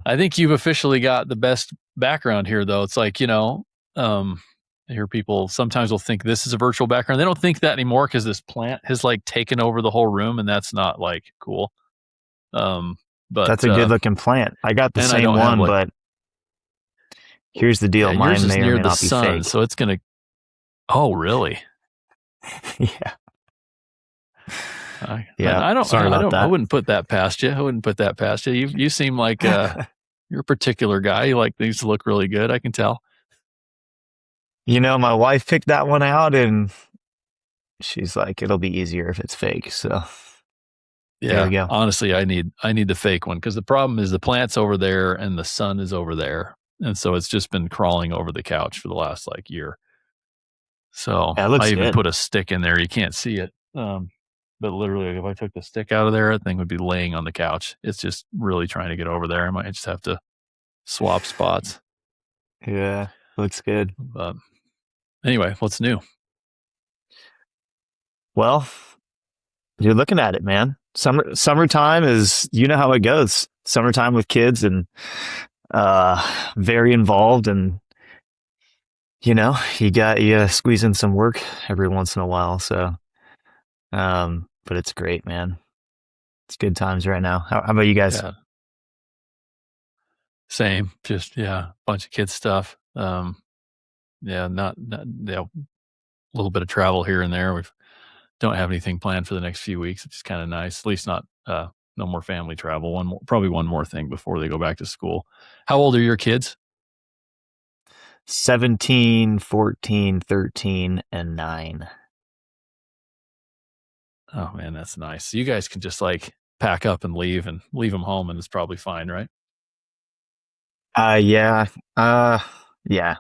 I think you've officially got the best background here, though. It's like, I hear people sometimes will think this is a virtual background. They don't think that anymore because this plant has like taken over the whole room, and that's not like cool. But That's a good looking plant. I got the and I same don't have one, like, but here's the yeah, deal. yours Mine is may or near may the not be sun, fake. so it's gonna. Oh, really? Yeah. I, Yeah. I don't, Sorry I about don't, I that. wouldn't put that past you. I wouldn't put that past you. You seem like you're a particular guy. You like things to look really good. I can tell. My wife picked that one out and she's like, it'll be easier if it's fake. So there we Yeah, go. honestly, I need the fake one because the problem is the plant's over there and the sun is over there, and so it's just been crawling over the couch for the last like year. So Yeah, it I looks even good. put a stick in there. You can't see it, but literally, if I took the stick out of there, that thing would be laying on the couch. It's just really trying to get over there. I might just have to swap spots. Yeah, looks good. But anyway, what's new? Well, you're looking at it, man. Summertime is, you know how it goes. Summertime with kids and very involved, and you gotta squeeze in some work every once in a while. So but it's great, man. It's good times right now. How about you guys? Yeah, same. Just yeah, bunch of kids stuff. Yeah, not yeah, a little bit of travel here and there. We don't have anything planned for the next few weeks, which is kind of nice. At least not no more family travel. Probably one more thing before they go back to school. How old are your kids? 17, 14, 13, and 9. Oh man, that's nice. So you guys can just like pack up and leave them home, and it's probably fine, right? Yeah. Uh, yeah.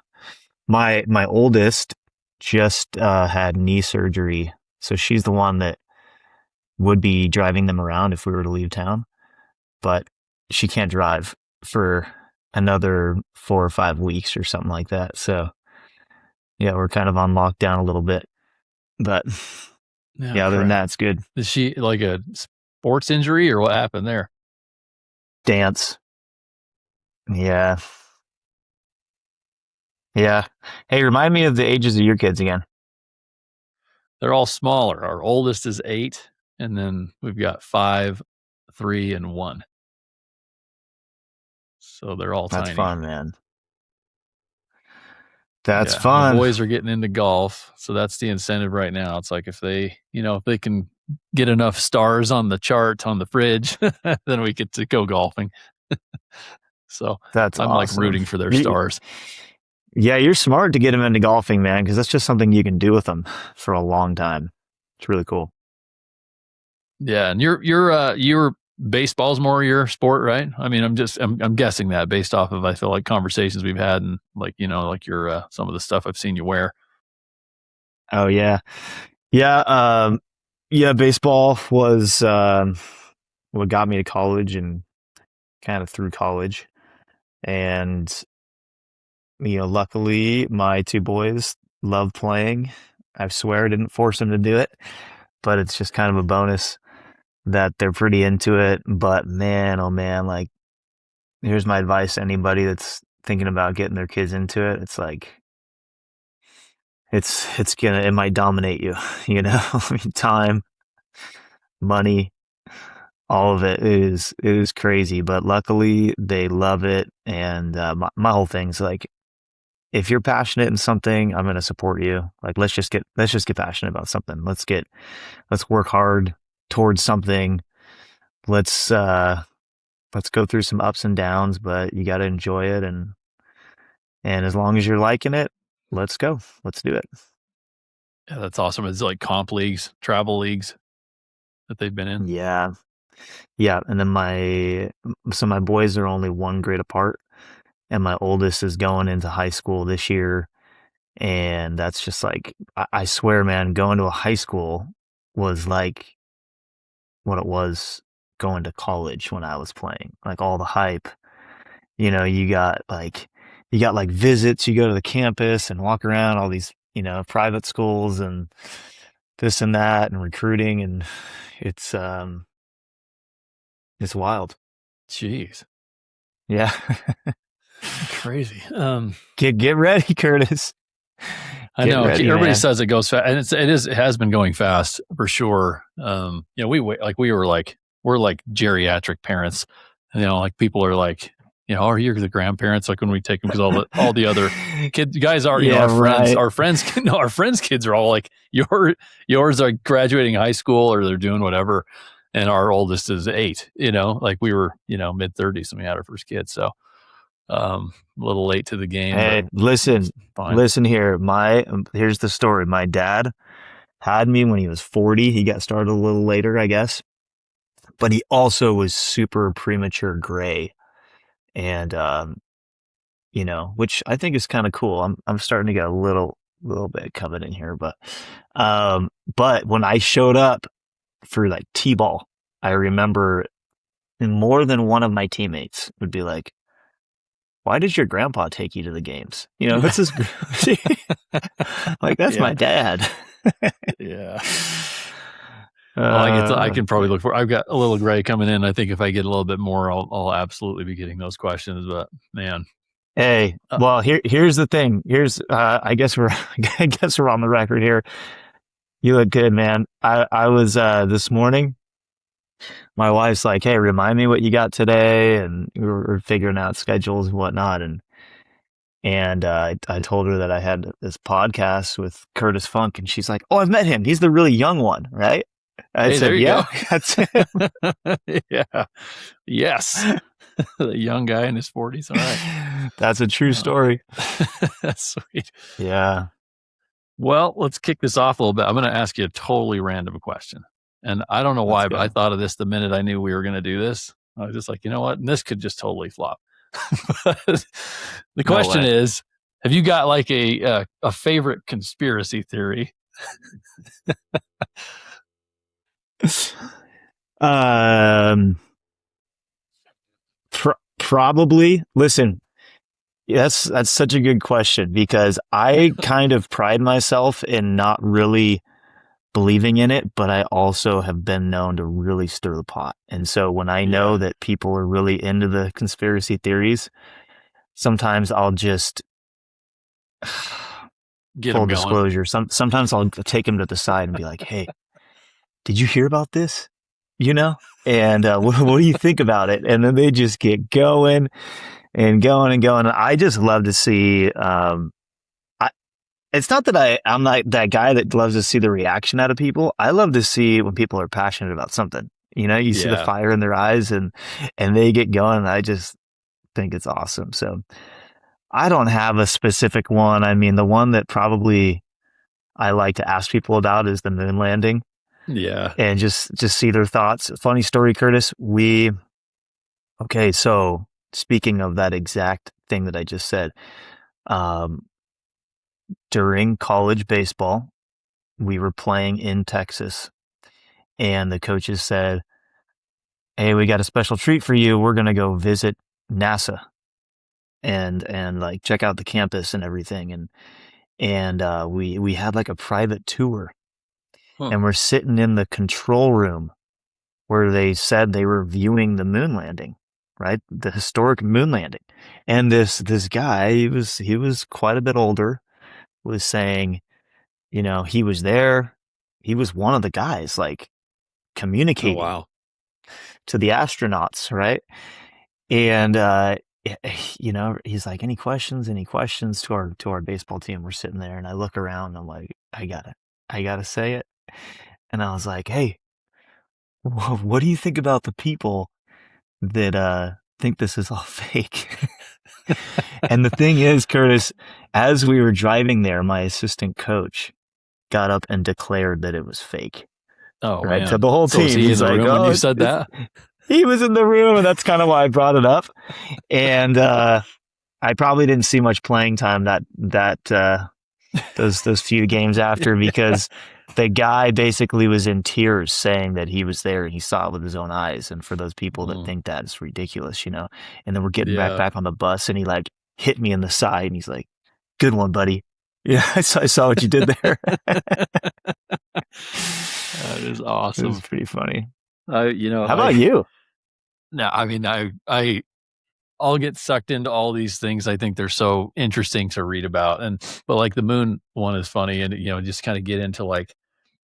My oldest just had knee surgery, so she's the one that would be driving them around if we were to leave town, but she can't drive for another 4 or 5 weeks or something like that. So yeah, we're kind of on lockdown a little bit, but Yeah, yeah, other than that, crap. it's good. Is she like a sports injury or what happened there? Dance. Yeah. Yeah. Hey, remind me of the ages of your kids again. They're all smaller. Our oldest is 8, and then we've got 5, 3, and 1. So they're all That's tiny. fun, man. That's Yeah, and the fun. boys are getting into golf, so that's the incentive right now. It's like if they can get enough stars on the chart on the fridge, then we get to go golfing. So That's I'm like awesome. rooting for their You, stars. yeah, you're smart to get them into golfing, man, because that's just something you can do with them for a long time. It's really cool. Yeah, and your baseball's more your sport, right? I mean, I'm guessing that based off of I feel like conversations we've had and like like your some of the stuff I've seen you wear. Oh yeah, yeah, yeah. Baseball was what got me to college and kind of through college, and luckily my two boys love playing. I swear I didn't force them to do it, but it's just kind of a bonus that they're pretty into it. But man, oh man, like here's my advice to anybody that's thinking about getting their kids into it. It's like it might dominate you, I mean, time, money, all of it is crazy, but luckily they love it. And my whole thing's like, if you're passionate in something, I'm going to support you. Like, let's just get passionate about something. Let's work hard towards something. Let's let's go through some ups and downs, but you got to enjoy it. And as long as you're liking it, let's go. Let's do it. Yeah, that's awesome. It's like comp leagues, travel leagues that they've been in. Yeah. Yeah. And then my boys are only 1 grade apart, and my oldest is going into high school this year. And that's just like, I swear, man, going to a high school was like what it was going to college when I was playing. Like all the hype, you got like visits, you go to the campus and walk around all these, private schools and this and that and recruiting, and it's it's wild. Jeez. Yeah. Crazy. Get ready, Curtis. I Get know ready, everybody man. says it goes fast, and it has been going fast for sure. We're like geriatric parents. Like people are like, are you the grandparents? Like when we take them, because all the other kids, guys are, Yeah, right. our friends, our friends' kids are all like yours are graduating high school or they're doing whatever, and our oldest is 8. Like we were, mid-30s when we had our first kid, so a little late to the game, but Hey, listen, it's fine. listen here. Here's the story. My dad had me when he was 40. He got started a little later, I guess, but he also was super premature gray. And, which I think is kind of cool. I'm starting to get a little bit covered in here, but when I showed up for like T-ball, I remember more than one of my teammates would be like, why did your grandpa take you to the games? Yeah. What's this? Like, that's Yeah. my dad. Yeah. Well, I can probably But look for. I've got a little gray coming in. I think if I get a little bit more, I'll absolutely be getting those questions. But man, hey, uh, well, here's the thing. I guess I guess we're on the record here. You look good, man. I was, this morning, my wife's like, hey, remind me what you got today. And we're figuring out schedules and whatnot. And I told her that I had this podcast with Curtis Funk, and she's like, oh, I've met him. He's the really young one, right? I hey, there said, you yeah, go. that's him. Yeah. Yes. The young guy in his 40s. All right. That's a true Uh, story. that's sweet. Yeah, Well, let's kick this off a little bit. I'm going to ask you a totally random question. And I don't know let's why, but I go. thought of this the minute I knew we were going to do this. I was just like, you know what? And this could just totally flop. But the No question way. is, have you got like a favorite conspiracy theory? Um, Probably. Listen, that's such a good question because I kind of pride myself in not really believing in it, but I also have been known to really stir the pot. And so when I know Yeah. that people are really into the conspiracy theories, sometimes I'll just Get full them going. disclosure. Sometimes I'll take them to the side and be like, "Hey, did you hear about this? You know?" And what do you think about it? And then they just get going and going and going. I just love to see. I, it's not that I'm not that guy that loves to see the reaction out of people. I love to see when people are passionate about something. You see the Yeah. fire in their eyes and they get going. And I just think it's awesome. So I don't have a specific one. I mean, the one that probably I like to ask people about is the moon landing Yeah. and just see their thoughts. Funny story, Curtis. Okay, so speaking of that exact thing that I just said, um, during college baseball, we were playing in Texas, and the coaches said, "Hey, we got a special treat for you. We're gonna go visit NASA and like check out the campus and everything." And we had like a private tour, Huh. and we're sitting in the control room where they said they were viewing the moon landing, right? The historic moon landing. And this guy, he was quite a bit older, was saying, he was there. He was one of the guys like Oh communicating wow. to the astronauts, right? And he's like, any questions to our baseball team? We're sitting there and I look around and I'm like, I gotta say it. And I was like, hey, what do you think about the people that think this is all fake? And the thing is, Curtis, as we were driving there, my assistant coach got up and declared that it was fake. Oh Right, to man. the whole So was team. he in He's the like, room when "Oh, you said that? he was in the room," and that's kind of why I brought it up. And I probably didn't see much playing time those few games after because the guy basically was in tears saying that he was there and he saw it with his own eyes. And for those people that Mm, think that, it's ridiculous. And then we're getting back yeah. back on the bus and he like hit me in the side and he's like, "Good one, buddy." Yeah, I saw what you did there. That is It was awesome. pretty funny. I you know, How I about you? no, I mean I I'll get sucked into all these things. I think they're so interesting to read about. But like the moon one is funny, and just kind of get into like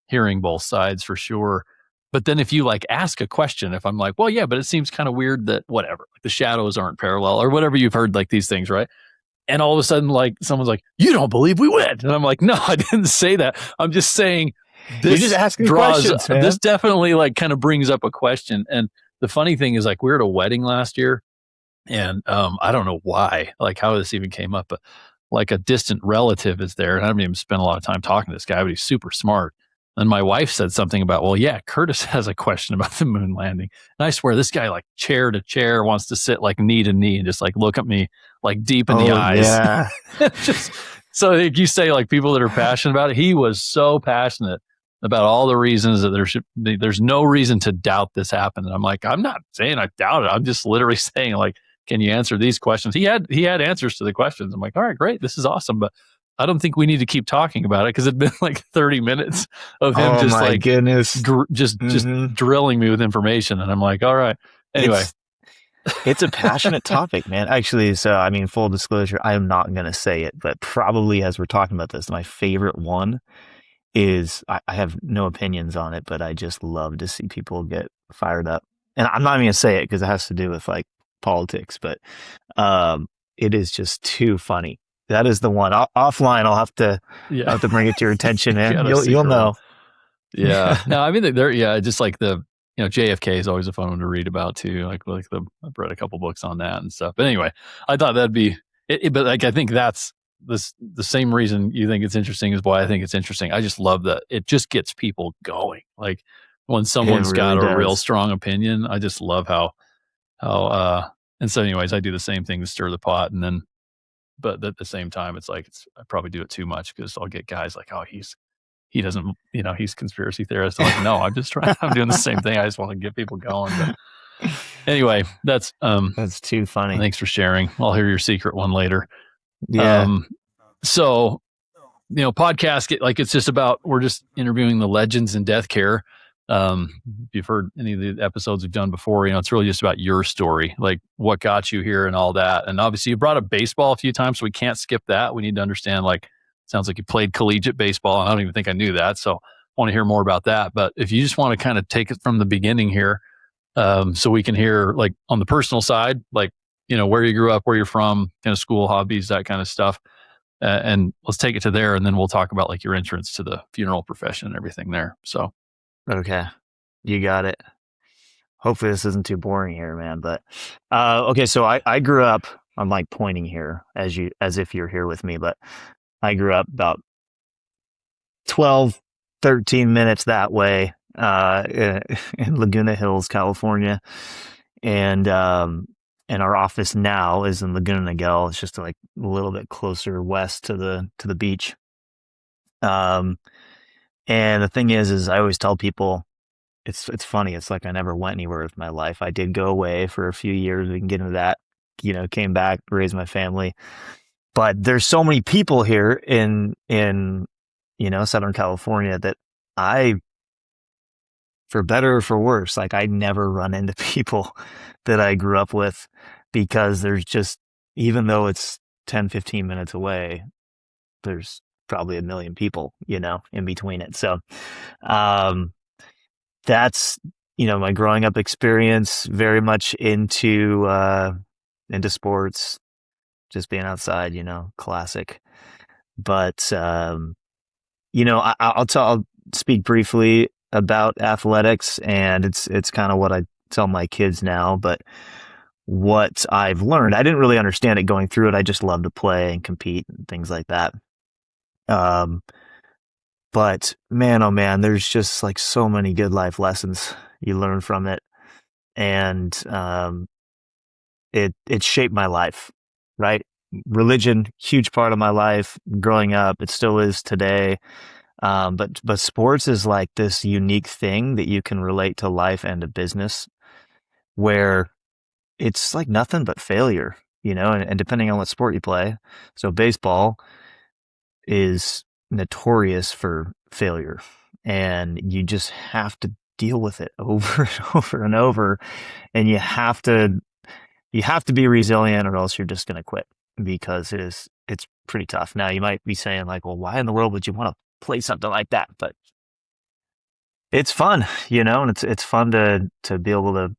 hearing both sides for sure. But then if you like ask a question, if I'm like, well, yeah, but it seems kind of weird that whatever, like the shadows aren't parallel or whatever, you've heard like these things, right? And all of a sudden, like someone's like, you don't believe we win. And I'm like, no, I didn't say that. I'm just saying You're just asking questions, man. this definitely like kind of brings up a question. And the funny thing is like we were at a wedding last year, and I don't know why, like how this even came up, but like a distant relative is there. And I haven't even spent a lot of time talking to this guy, but he's super smart. And my wife said something about, well, yeah, Curtis has a question about the moon landing. And I swear this guy, like chair to chair, wants to sit like knee to knee and just like look at me like deep in the Oh eyes. yeah. Just so like you say, like people that are passionate about it, he was so passionate about all the reasons that there's no reason to doubt this happened. And I'm like, I'm not saying I doubt it. I'm just literally saying like, can you answer these questions? He had answers to the questions. I'm like, all right, great. This is awesome. But I don't think we need to keep talking about it because it'd been like 30 minutes of him Oh just my like goodness. just drilling me with information. And I'm like, all right. Anyway. It's a passionate topic, man. Actually, so I mean, full disclosure, I am not going to say it, but probably as we're talking about this, my favorite one is I have no opinions on it, but I just love to see people get fired up. And I'm not even going to say it because it has to do with like politics, but it is just too funny. That is the one. Offline, I'll have to bring it to your attention, man. You'll know. Yeah. No, I mean, just like JFK is always a fun one to read about too. I've read a couple books on that and stuff. But anyway, I thought that'd be it. But like, I think that's the same reason you think it's interesting is why I think it's interesting. I just love that it just gets people going. Like when someone's got a real strong opinion, I just love how, and so anyways, I do the same thing to stir the pot. And then, but at the same time, it's like, I probably do it too much because I'll get guys like, oh, he doesn't, he's conspiracy theorist. I'm like, no, I'm doing the same thing. I just want to get people going. But anyway, that's too funny. Thanks for sharing. I'll hear your secret one later. Yeah. So, PodCasket, like it's just about, we're just interviewing the legends in death care. If you've heard any of the episodes we've done before, it's really just about your story, like what got you here and all that. And obviously you brought up baseball a few times, so we can't skip that. We need to understand, like, sounds like you played collegiate baseball. And I don't even think I knew that. So I want to hear more about that. But if you just want to kind of take it from the beginning here, so we can hear like on the personal side, like, where you grew up, where you're from, kind of school, hobbies, that kind of stuff. And let's take it to there. And then we'll talk about like your entrance to the funeral profession and everything there. So. Okay. You got it. Hopefully this isn't too boring here, man. But okay, so I grew up, I'm like pointing here as if you're here with me, but I grew up about 12, 13 minutes that way, in Laguna Hills, California. And our office now is in Laguna Niguel. It's just like a little bit closer west to the beach. And the thing is I always tell people, it's funny. It's like I never went anywhere with my life. I did go away for a few years. We can get into that. Came back, raised my family. But there's so many people here in Southern California that for better or for worse, like I never run into people that I grew up with because there's just, even though it's 10, 15 minutes away, there's probably a million people, in between it. So, that's, my growing up experience, very much into sports, just being outside, classic. But, I'll speak briefly about athletics, and it's kind of what I tell my kids now, but what I've learned, I didn't really understand it going through it. I just love to play and compete and things like that. But man, oh man, there's just like so many good life lessons you learn from it. And it shaped my life, right? Religion, huge part of my life growing up. It still is today. But sports is like this unique thing that you can relate to life and to business, where it's like nothing but failure, and depending on what sport you play. So baseball is notorious for failure, and you just have to deal with it over and over and over, and you have to you have to be resilient or else you're just going to quit because it's pretty tough. Now you might be saying like, well, why in the world would you want to play something like that? But it's fun, and it's fun to be able to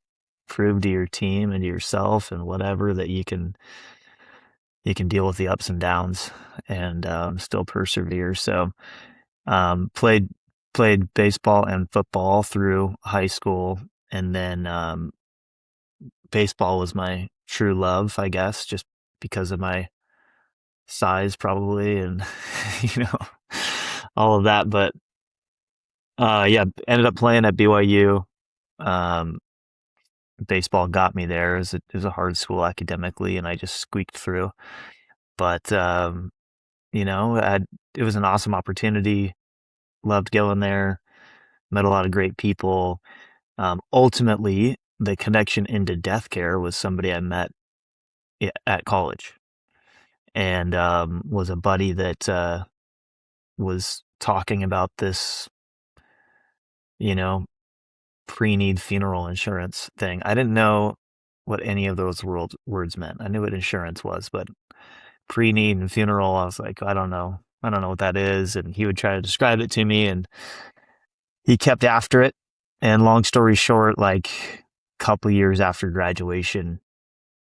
prove to your team and to yourself and whatever that you can deal with the ups and downs and still persevere. So played baseball and football through high school, and then baseball was my true love, I guess, just because of my size probably and you know all of that. But yeah, ended up playing at BYU. Um, Baseball got me there. It was a hard school academically, and I just squeaked through. But it was an awesome opportunity. Loved going there. Met a lot of great people. Ultimately, the connection into death care was somebody I met at college, and was a buddy that was talking about this, you know, pre-need funeral insurance thing. I didn't know what any of those words meant. I knew what insurance was, but pre-need and funeral, I was like, I don't know. I don't know what that is. And he would try to describe it to me, and he kept after it. And long story short, like a couple years after graduation,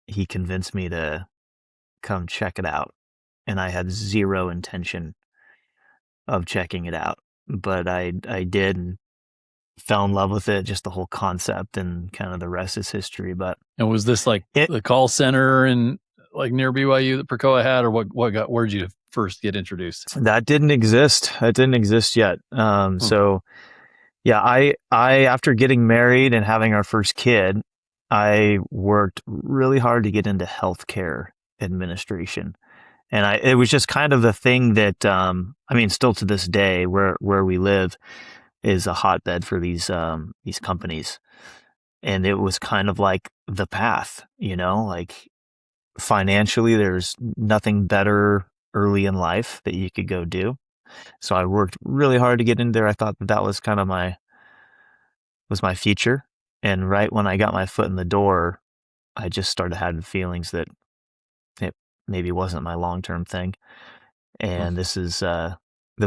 he convinced me to come check it out. And I had zero intention of checking it out, but I did and fell in love with it, just the whole concept, and kind of the rest is history. But And was this like it the call center and like near BYU that Percoa had, or where'd you first get introduced? that didn't exist. That didn't exist yet. Hmm. So yeah, I after getting married and having our first kid, I worked really hard to get into healthcare administration. And it was just kind of the thing that, I mean, still to this day, where we live is a hotbed for these companies. And it was kind of like the path, like financially, there's nothing better early in life that you could go do. So I worked really hard to get in there. I thought that was kind of my future. And right when I got my foot in the door, I just started having feelings that it maybe wasn't my long-term thing. Hmm. And this is the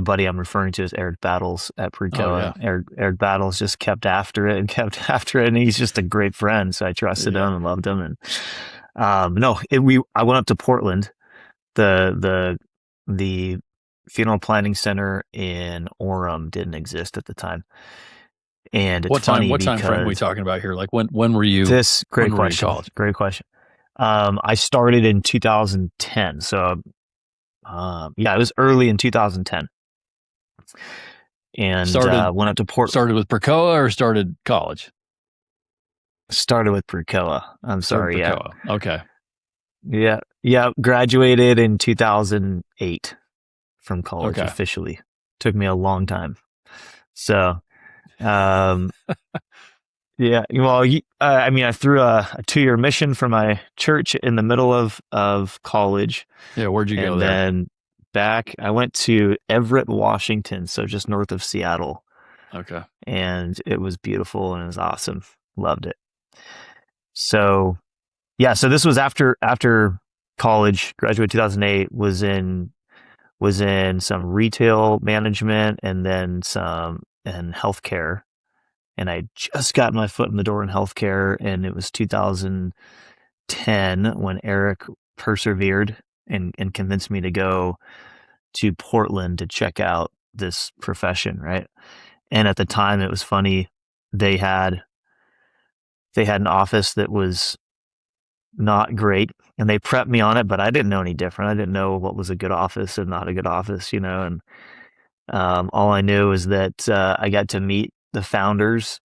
buddy I'm referring to is Eric Battles at Oh Precoa. yeah, Eric Battles just kept after it and kept after it, and he's just a great friend. So I trusted yeah. him and loved him. And no, I went up to Portland, the the funeral planning center in Orem didn't exist at the time, and it's funny What time frame are we because talking about here? Like when were you this when were you in college? great question. I started in 2010, so yeah, it was early in 2010, and Started went up to Port. started with Percoa or started college? Started with Precoa. I'm Started sorry, yeah, Percoa. Okay. yeah. Graduated in 2008 from college Okay. officially. Took me a long time. So, um, yeah. Well, I mean, I threw a 2-year mission for my church in the middle of college, Yeah. Where'd you go and there? then back. I went to Everett, Washington, so just north of Seattle, Okay. and it was beautiful and it was awesome. Loved it. So yeah, so this was after college. Graduated 2008. Was in some retail management and then some in healthcare. And I just got my foot in the door in healthcare, and it was 2010 when Eric persevered and convinced me to go to Portland to check out this profession, right? And at the time, it was funny. They had an office that was not great, and they prepped me on it, but I didn't know any different. I didn't know what was a good office and not a good office, and all I knew is that I got to meet the founders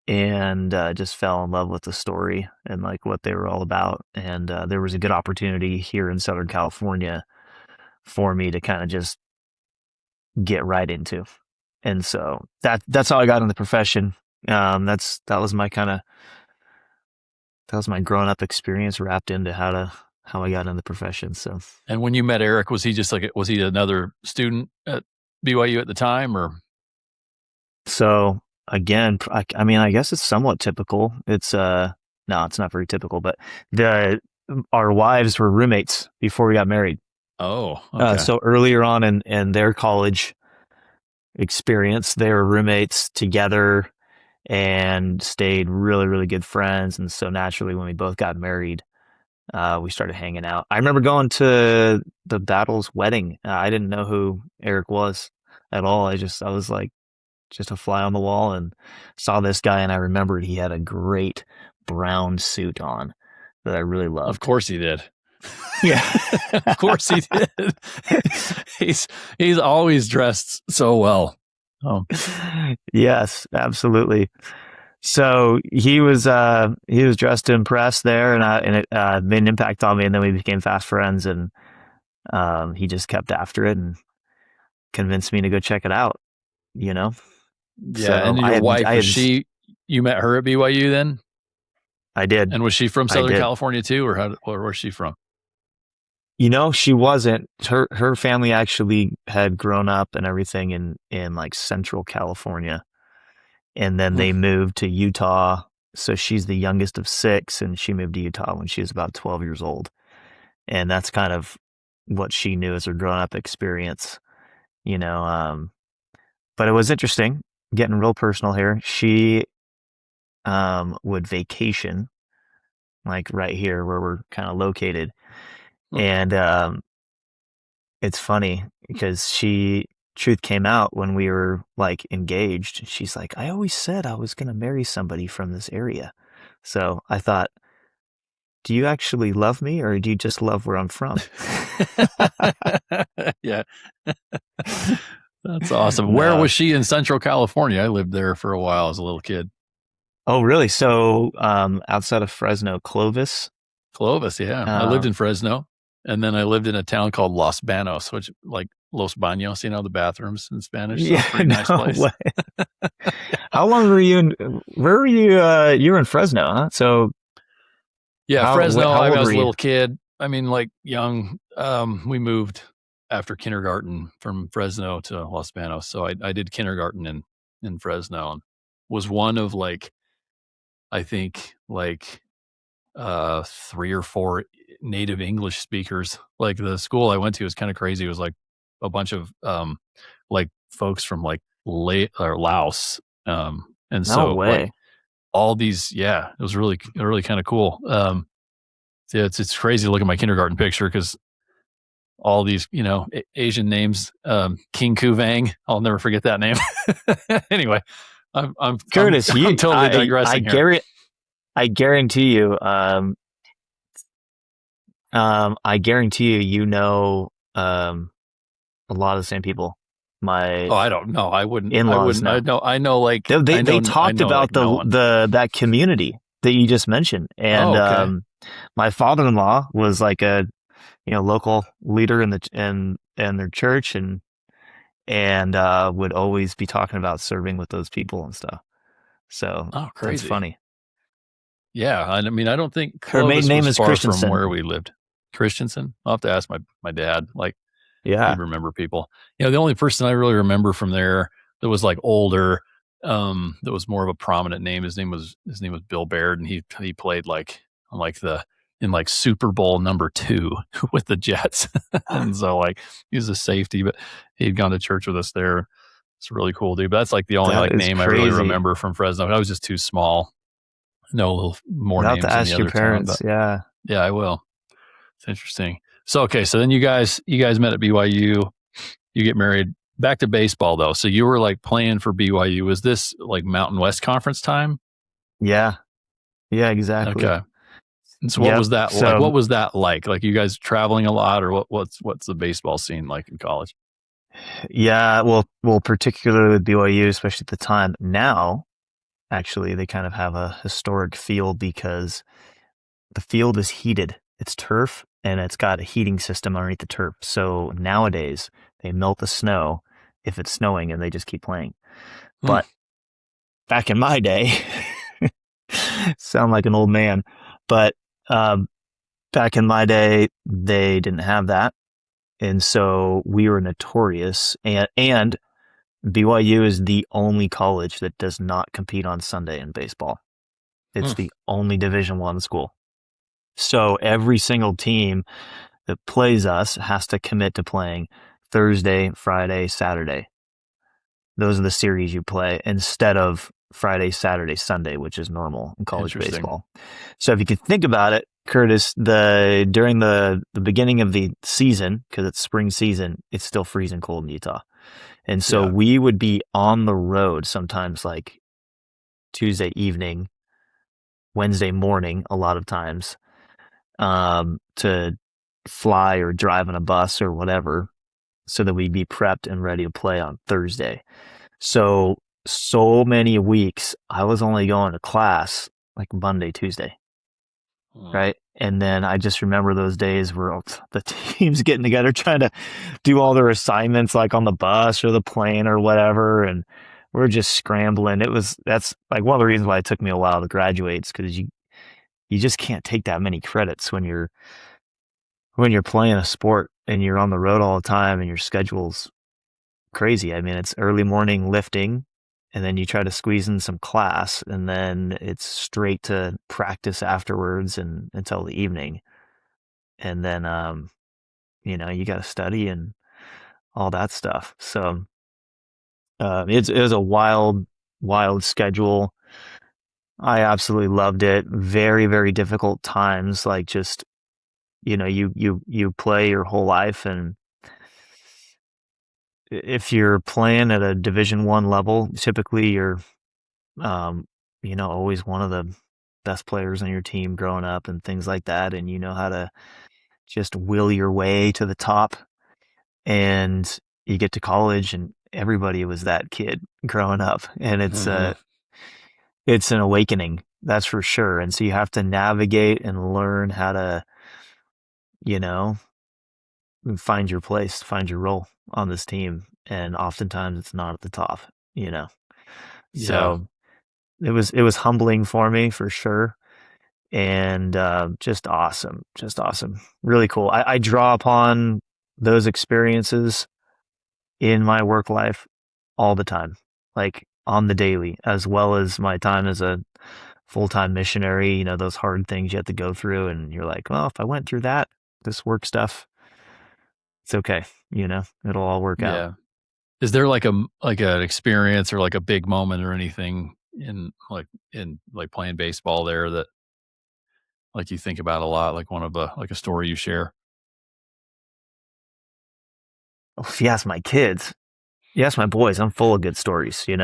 and just fell in love with the story and like what they were all about. And there was a good opportunity here in Southern California for me to kind of just get right into. And so that's how I got in the profession. That was my growing up experience wrapped into how I got in the profession. So And when you met Eric, was he just like was he another student at BYU at the time, or so again, I mean, I guess it's somewhat typical. It's no, it's not very typical, but the our wives were roommates before we got married. Oh, okay. So earlier on in their college experience, they were roommates together and stayed really, really good friends. And so naturally, when we both got married, we started hanging out. I remember going to the Battles wedding. I didn't know who Eric was at all. I was like just a fly on the wall and saw this guy, and I remembered he had a great brown suit on that I really Of loved. course he did. Yeah. Of course he did. he's he's always dressed so well. Oh, Yes, absolutely. So he was dressed to impress there, and it made an impact on me, and then we became fast friends, and he just kept after it and convinced me to go check it out. You know, yeah. so And your wife, I was had she? You met her at BYU then? I did And was she from I Southern did. California too, or how? Or where's she from? You know, she wasn't. Her family actually had grown up and everything in like Central California, and then Hmm. they moved to Utah. So she's the youngest of six, and she moved to Utah when she was about 12 years old. And that's kind of what she knew as her grown up experience, you know. But it was interesting getting real personal here. She would vacation like right here where we're kind of located, Hmm. and it's funny because truth came out when we were like engaged. She's like, I always said I was gonna marry somebody from this area. So I thought, do you actually love me or do you just love where I'm from? Yeah, that's awesome. Where No. was she in Central California? I lived there for a while as a little kid. Oh, really? So, outside of Fresno, Clovis. Clovis, yeah. I lived Um, in Fresno, and then I lived in a town called Los Banos, which like Los Baños, the bathrooms in Spanish. So yeah, pretty nice no place. way. How long were you in, where were you, you were in Fresno, huh? So Yeah, Fresno. how I mean, I old was were a you? little kid. I mean, like young. We moved after kindergarten from Fresno to Los Banos, so I did kindergarten in Fresno, and was one of like I think like 3 or 4 native English speakers. Like the school I went to was kind of crazy. It was like a bunch of like folks from like Laos, and No so like way. all these, yeah, it was really kind of cool. Yeah, it's crazy to look at my kindergarten picture because all these Asian names, King Kuvang. I'll never forget that name. Anyway, I'm I'm I'm Curtis, I'm totally digressing here. I guarantee you, I guarantee you, a lot of the same people. My Oh, I don't know. I wouldn't. I in-laws wouldn't. know. They I talked know about like no one. that community that you just mentioned, and Oh, okay. my father-in-law was like a local leader in their church, and would always be talking about serving with those people and stuff. So Oh, that's crazy. funny. Yeah. I mean, I don't think Her maiden Clovis name was is far from Christensen. where we lived. Christensen. I'll have to ask my dad. Like he'd Yeah. remember people. The only person I really remember from there that was like older, that was more of a prominent name. His name was Bill Baird, and he played like the in like Super Bowl number 2 with the Jets, and so like he was a safety, but he'd gone to church with us there. It's really cool, dude. But that's like the only That like is name I really crazy. remember from Fresno. I was just too small. Know a little more You'll have to names in the ask your other town, parents. but Yeah. yeah, I will. It's interesting. So okay, so then you guys met at BYU. You get married. Back to baseball though. So you were like playing for BYU. Was this like Mountain West Conference time? Yeah. Yeah, exactly. Okay. And so what Yep. was that like? So What was that like? Like you guys traveling a lot, or what's the baseball scene like in college? yeah, particularly with BYU, especially at the time. Now, actually, they kind of have a historic field because the field is heated. It's turf and it's got a heating system underneath the turf. So nowadays they melt the snow if it's snowing and they just keep playing. Hmm. But back in my day, sound like an old man, but um, back in my day, they didn't have that. And so we were notorious. And BYU is the only college that does not compete on Sunday in baseball. It's Hmm. the only Division I school. So every single team that plays us has to commit to playing Thursday, Friday, Saturday. Those are the series you play instead of Friday, Saturday, Sunday, which is normal in college Interesting. baseball. So if you can think about it, Curtis, during the beginning of the season, because it's spring season, it's still freezing cold in Utah. And so Yeah. we would be on the road sometimes like Tuesday evening, Wednesday morning, a lot of times, to fly or drive on a bus or whatever, so that we'd be prepped and ready to play on Thursday. So many weeks I was only going to class like Monday, Tuesday, Hmm. right? And then I just remember those days where the teams getting together trying to do all their assignments like on the bus or the plane or whatever, and we're just scrambling. That's like one of the reasons why it took me a while to graduate, is because you just can't take that many credits when you're playing a sport and you're on the road all the time and your schedule's crazy. I mean, it's early morning lifting, and then you try to squeeze in some class, and then it's straight to practice afterwards and until the evening. And then you got to study and all that stuff. So it was a wild schedule. I absolutely loved it. Very, very difficult times. Like, just, you play your whole life, and if you're playing at a Division I level, typically you're um, always one of the best players on your team growing up and things like that. And you know how to just will your way to the top. And you get to college, and everybody was that kid growing up. And Hmm. it's an awakening, that's for sure. And so you have to navigate and learn how to, you know, find your place, find your role on this team. And oftentimes it's not at the top, you know. Yeah. So it was humbling for me for sure. And just awesome, really cool. I draw upon those experiences in my work life all the time, like on the daily, as well as my time as a full-time missionary. Those hard things you have to go through, and you're like, well, if I went through this work stuff, it's okay. It'll all work out. Yeah. Is there like an experience or like a big moment or anything in playing baseball there that like you think about a lot, like one of the like a story you share? If you ask my kids, you ask my boys, I'm full of good stories. They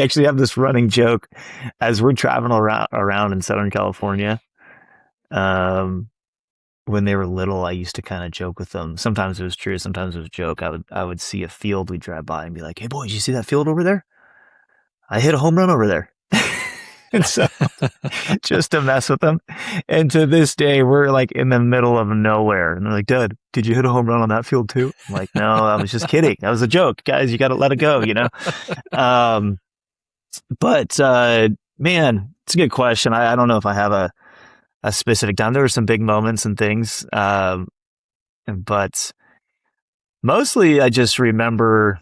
actually have this running joke as we're traveling around in Southern California. Um, when they were little, I used to kind of joke with them. Sometimes it was true, sometimes it was a joke. I would see a field we'd drive by and be like, "Hey boys, you see that field over there? I hit a home run over there." And so, just to mess with them. And to this day, we're like in the middle of nowhere, and they're like, "Dad, did you hit a home run on that field too?" I'm like, "No, I was just kidding. That was a joke, guys. You got to let it go." Um, but man, it's a good question. I don't know if I have a specific time. There were some big moments and things, but mostly I just remember.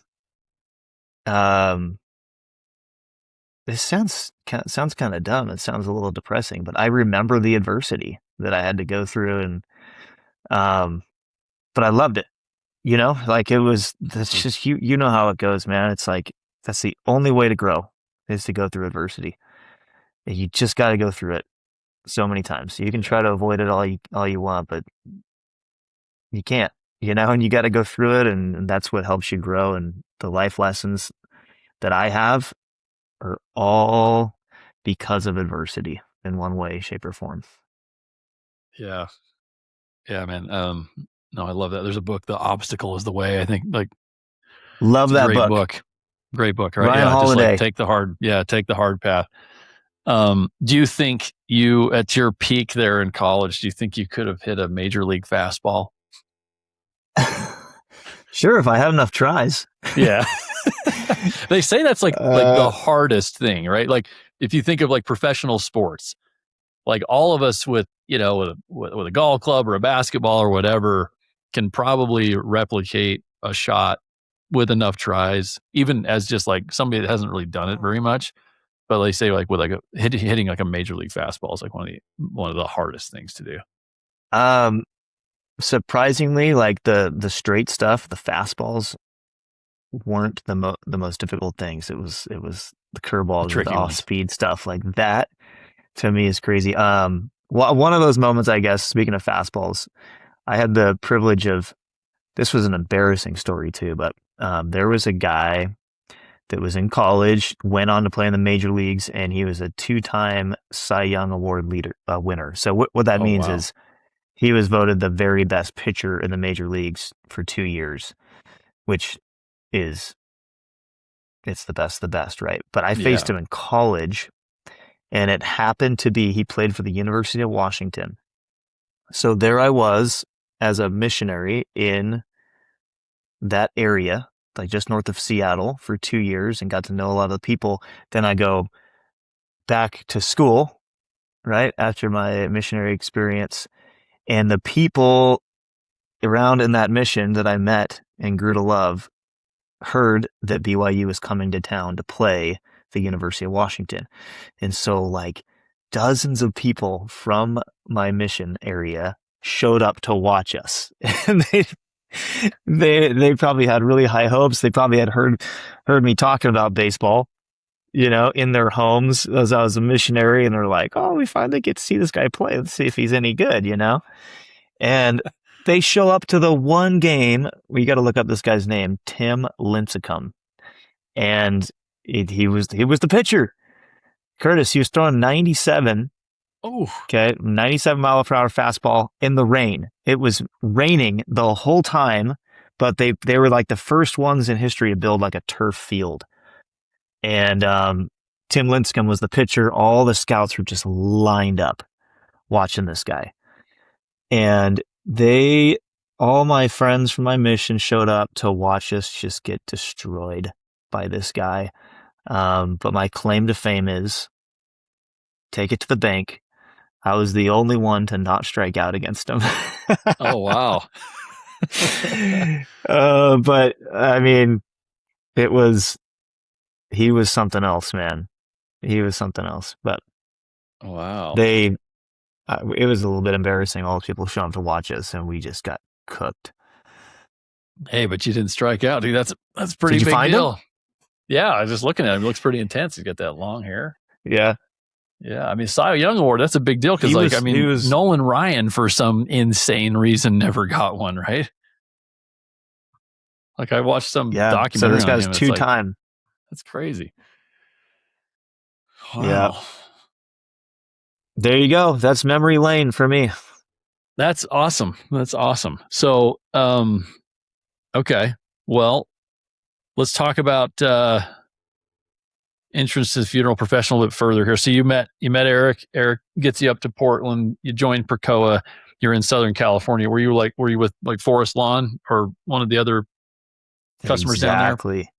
Um, this sounds kind of dumb. It sounds a little depressing, but I remember the adversity that I had to go through, and um, but I loved it. Like that's Mm, just you know how it goes, man. It's like that's the only way to grow, is to go through adversity. And you just got to go through it so many times. You can try yeah. to avoid it all you want, but you can't. And you got to go through it, and that's what helps you grow. And the life lessons that I have are all because of adversity in one way, shape, or form. Yeah. Yeah, man. No, I love that. There's a book, The Obstacle is the Way. I think like Love it's a that great book. book. Great book, right? Ryan Yeah, just like Holiday. take the hard path. Do you think you at your peak there in college, do you think you could have hit a major league fastball? Sure, if I had enough tries. Yeah. They say that's like the Uh, hardest thing, right? Like if you think of like professional sports, like all of us with, with a golf club or a basketball or whatever can probably replicate a shot with enough tries, even as just like somebody that hasn't really done it very much. but they say like with like hitting like a major league fastball is like one of the hardest things to do. Um, Surprisingly, like the straight stuff, the fastballs weren't the most difficult things. It was the The curveballs or the tricky off ones. speed stuff like that. To me is crazy. One of those moments, I guess. Speaking of fastballs, I had the privilege of this was an embarrassing story too, but there was a guy that was in college, went on to play in the major leagues, and he was a two-time Cy Young Award winner. So what that Oh means wow. is he was voted the very best pitcher in the major leagues for 2 years, which is it's the best, right? But I faced Yeah. him in college, and it happened to be he played for the University of Washington. So there I was as a missionary in that area, like just north of Seattle for 2 years and got to know a lot of the people. Then I go back to school, right, after my missionary experience. And the people around in that mission that I met and grew to love heard that BYU was coming to town to play the University of Washington. And so, like, dozens of people from my mission area showed up to watch us. And they probably had really high hopes. They probably had heard me talking about baseball, in their homes as I was a missionary, and they're like, "Oh, we finally get to see this guy play. Let's see if he's any good." And they show up to the one game. We got to look up this guy's name, Tim Lincecum, and he was the pitcher. Curtis, he was throwing 97. Oh. Okay, 97 mile per hour fastball in the rain. It was raining the whole time, but they were like the first ones in history to build like a turf field. And Tim Lincecum was the pitcher. All the scouts were just lined up watching this guy. And all my friends from my mission showed up to watch us just get destroyed by this guy. But my claim to fame is take it to the bank. I was the only one to not strike out against him. Oh wow. But I mean, it was, he was something else, man. He was something else. But Wow. they, it was a little bit embarrassing. All the people showing up to watch us, and we just got cooked. Hey, but you didn't strike out, dude. That's a pretty Did you big find him? deal. Yeah, I was just looking at him. He looks pretty intense. He's got that long hair. Yeah. Yeah, I mean, Cy Young Award, that's a big deal because, like, I He mean, was, Nolan Ryan, for some insane reason, never got one, right? Like, I watched some yeah. So documentary this on guy's him. It's like, 2-time. that's crazy. Yeah. Wow. There you go. That's memory lane for me. That's awesome. That's awesome. So, okay. Well, let's talk about entrance to the funeral professional a bit further here. So you met Eric. Eric gets you up to Portland. You joined Percoa. You're in Southern California. Were you with like Forest Lawn or one of the other customers down there? Exactly.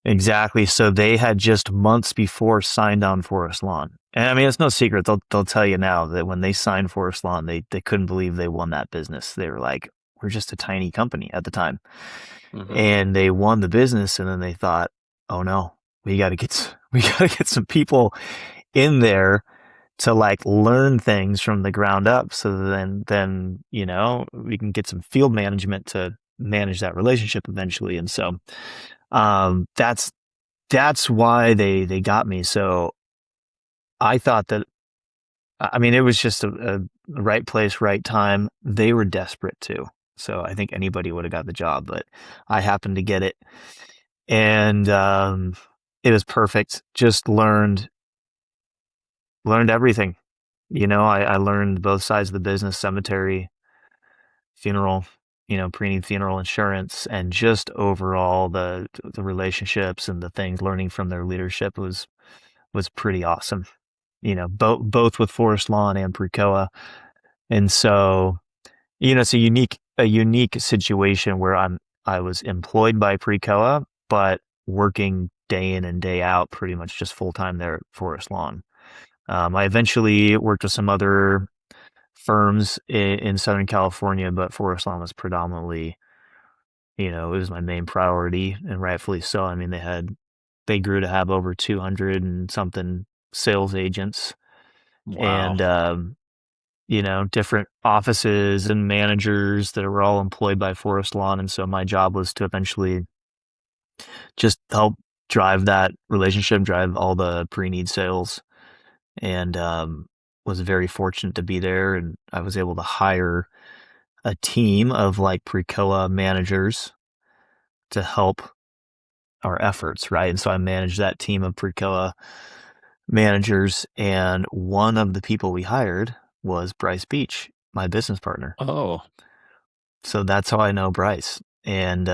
Exactly. So they had just months before signed on Forest Lawn. And I mean, it's no secret. They'll tell you now that when they signed Forest Lawn, they couldn't believe they won that business. They were like, we're just a tiny company at the time. Mm-hmm. And they won the business, and then they thought, oh no, we got to get some people in there to like learn things from the ground up, so then we can get some field management to manage that relationship eventually. And so that's why they got me. So I thought that, I mean, it was just a right place, right time. They were desperate too. So I think anybody would have got the job, but I happened to get it. And it was perfect. Just learned everything. I learned both sides of the business: cemetery, funeral, pre-need funeral insurance, and just overall the relationships and the things. Learning from their leadership was pretty awesome. Both with Forest Lawn and Precoa. And so, it's a unique situation where I was employed by Precoa, but working day in and day out, pretty much just full time there at Forest Lawn. I eventually worked with some other firms in Southern California, but Forest Lawn was predominantly, it was my main priority, and rightfully so. I mean, they they grew to have over 200 and something sales agents, Wow. and different offices and managers that were all employed by Forest Lawn. And so my job was to eventually just help drive that relationship, drive all the pre-need sales, and was very fortunate to be there. And I was able to hire a team of like Precoa managers to help our efforts, right? And so I managed that team of Precoa managers, and one of the people we hired was Bryce Beach, my business partner. Oh. So that's how I know Bryce. And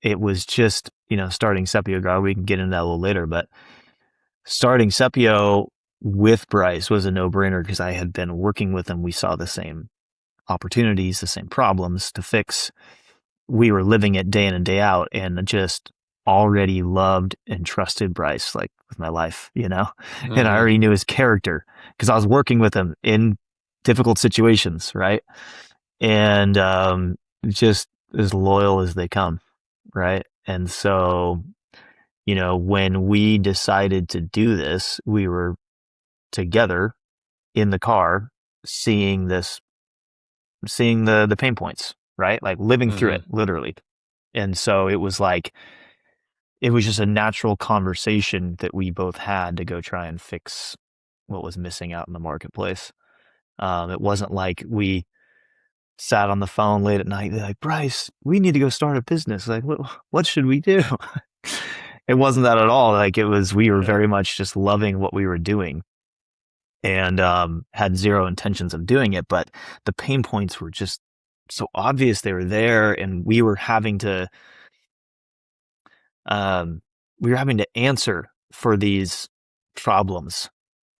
it was just, starting Sepio Guard. We can get into that a little later, but starting Sepio with Bryce was a no-brainer because I had been working with him. We saw the same opportunities, the same problems to fix. We were living it day in and day out, and just already loved and trusted Bryce like with my life, and I Hmm. already knew his character because I was working with him in difficult situations, right? And just as loyal as they come, right? And so, when we decided to do this, we were together in the car seeing this, seeing the pain points, right? Like living through Hmm. it, literally. And so it was just a natural conversation that we both had to go try and fix what was missing out in the marketplace. It wasn't like we sat on the phone late at night, like, Bryce, we need to go start a business. Like, what should we do? It wasn't that at all. Like, it was, we were Yeah. very much just loving what we were doing, and had zero intentions of doing it. But the pain points were just so obvious. They were there, and um, we were having to answer for these problems,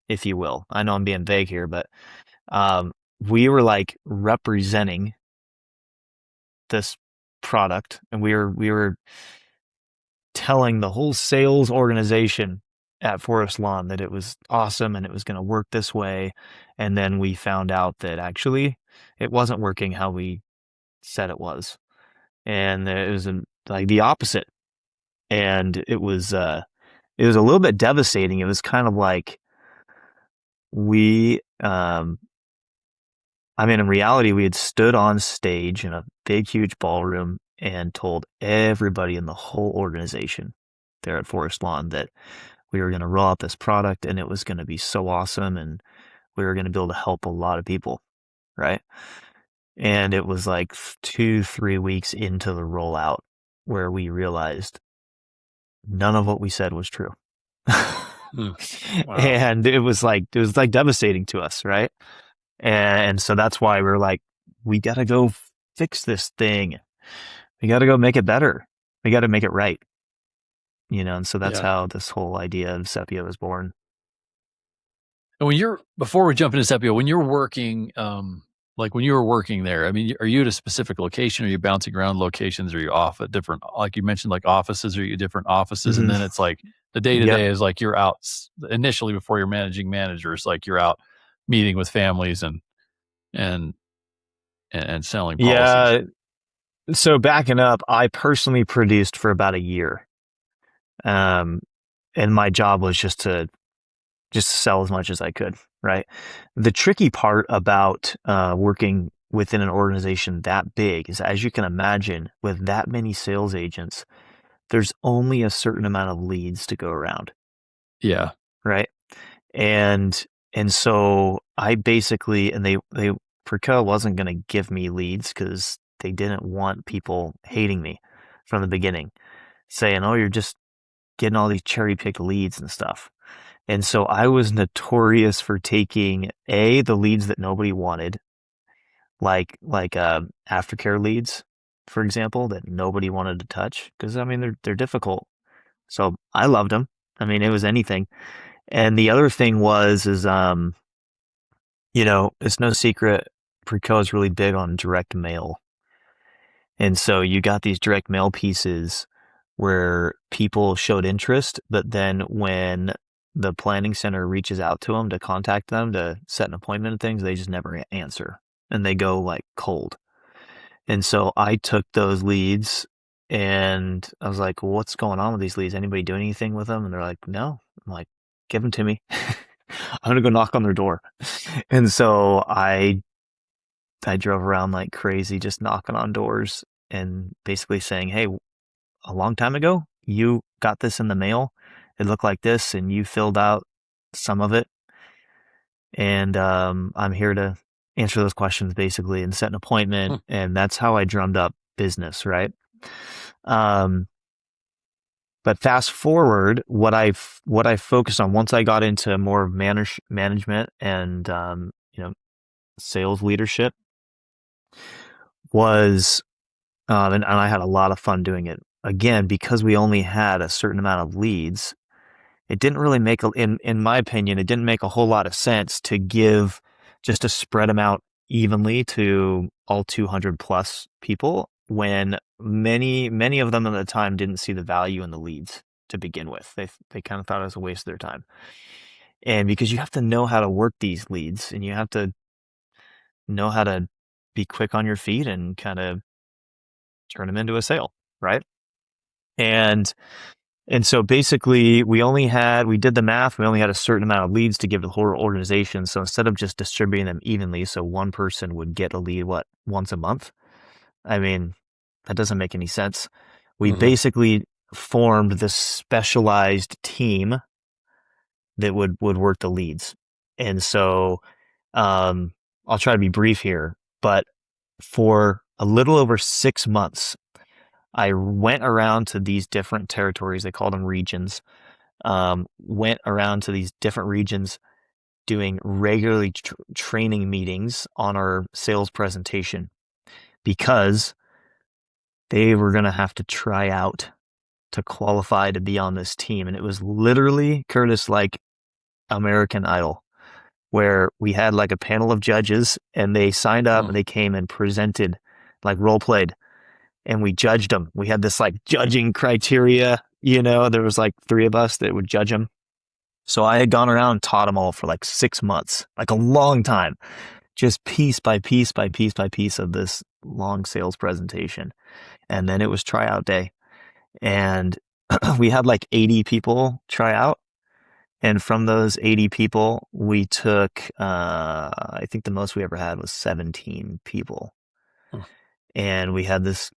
if you will. I know I'm being vague here, but um, we were like representing this product, and we were telling the whole sales organization at Forest Lawn that it was awesome and it was going to work this way. And then we found out that actually it wasn't working how we said it was, and it was like the opposite. And it was a little bit devastating. It was kind of like we I mean, in reality, we had stood on stage in a big, huge ballroom and told everybody in the whole organization there at Forest Lawn that we were going to roll out this product and it was going to be so awesome, and we were going to be able to help a lot of people, right? And it was like 2, 3 weeks into the rollout where we realized none of what we said was true. Hmm. Wow. And it was like devastating to us, right? And so that's why we're like, we got to go fix this thing. We got to go make it better. We got to make it right, and so that's Yeah. how this whole idea of Sepia was born. And before we jump into Sepio, when you're working, like when you were working there, I mean, are you at a specific location? Are you bouncing around locations? Are you off at different, like you mentioned, like offices? Are you at different offices? And Hmm. then it's like the day to Yep. day is like you're out initially before you're managing managers, like you're out meeting with families and and selling policies. Yeah. So backing up, I personally produced for about a year. Um, and my job was just sell as much as I could, right? The tricky part about working within an organization that big is, as you can imagine, with that many sales agents, there's only a certain amount of leads to go around, Yeah. right? And and so I basically, and they Perkel wasn't going to give me leads because they didn't want people hating me from the beginning, saying, "Oh, you're just getting all these cherry picked leads and stuff." And so I was notorious for taking the leads that nobody wanted, like aftercare leads, for example, that nobody wanted to touch because I mean they're difficult. So I loved them. I mean it was anything. And the other thing is it's no secret Preco is really big on direct mail. And so you got these direct mail pieces where people showed interest, but then when the planning center reaches out to them to contact them to set an appointment and things, they just never answer and they go like cold. And so I took those leads And I was like, well, what's going on with these leads? Anybody doing anything with them? And they're like, no. I'm like, give them to me. I'm gonna go knock on their door. And so I drove around like crazy, just knocking on doors and basically saying, hey, a long time ago, you got this in the mail. It looked like this, and you filled out some of it. And I'm here to answer those questions basically and set an appointment. Hmm. And that's how I drummed up business, right? Um, but fast forward, what I focused on once I got into more management and sales leadership was and I had a lot of fun doing it. Again, because we only had a certain amount of leads, it didn't really make in my opinion, it didn't make a whole lot of sense to give just to spread them out evenly to all 200 plus people when many of them at the time didn't see the value in the leads to begin with. They kind of thought it was a waste of their time. And because you have to know how to work these leads and you have to know how to be quick on your feet and kind of turn them into a sale, right? And so basically we did the math, we only had a certain amount of leads to give to the whole organization. So instead of just distributing them evenly, so one person would get a lead, once a month? I mean, that doesn't make any sense. We Mm-hmm. basically formed this specialized team that would work the leads. And so, um, I'll try to be brief here, but for a little over 6 months, I went around to these different territories. They called them regions. Went around to these different regions doing regularly training meetings on our sales presentation because they were going to have to try out to qualify to be on this team. And it was literally, Curtis, like American Idol, where we had like a panel of judges and they signed up Hmm. and they came and presented, like role played, and we judged them. We had this like judging criteria, there was like three of us that would judge them. So I had gone around and taught them all for like 6 months, like a long time, just piece by piece by piece by piece of this long sales presentation. And then it was tryout day. And we had like 80 people try out. And from those 80 people, we took, I think the most we ever had was 17 people. And we had this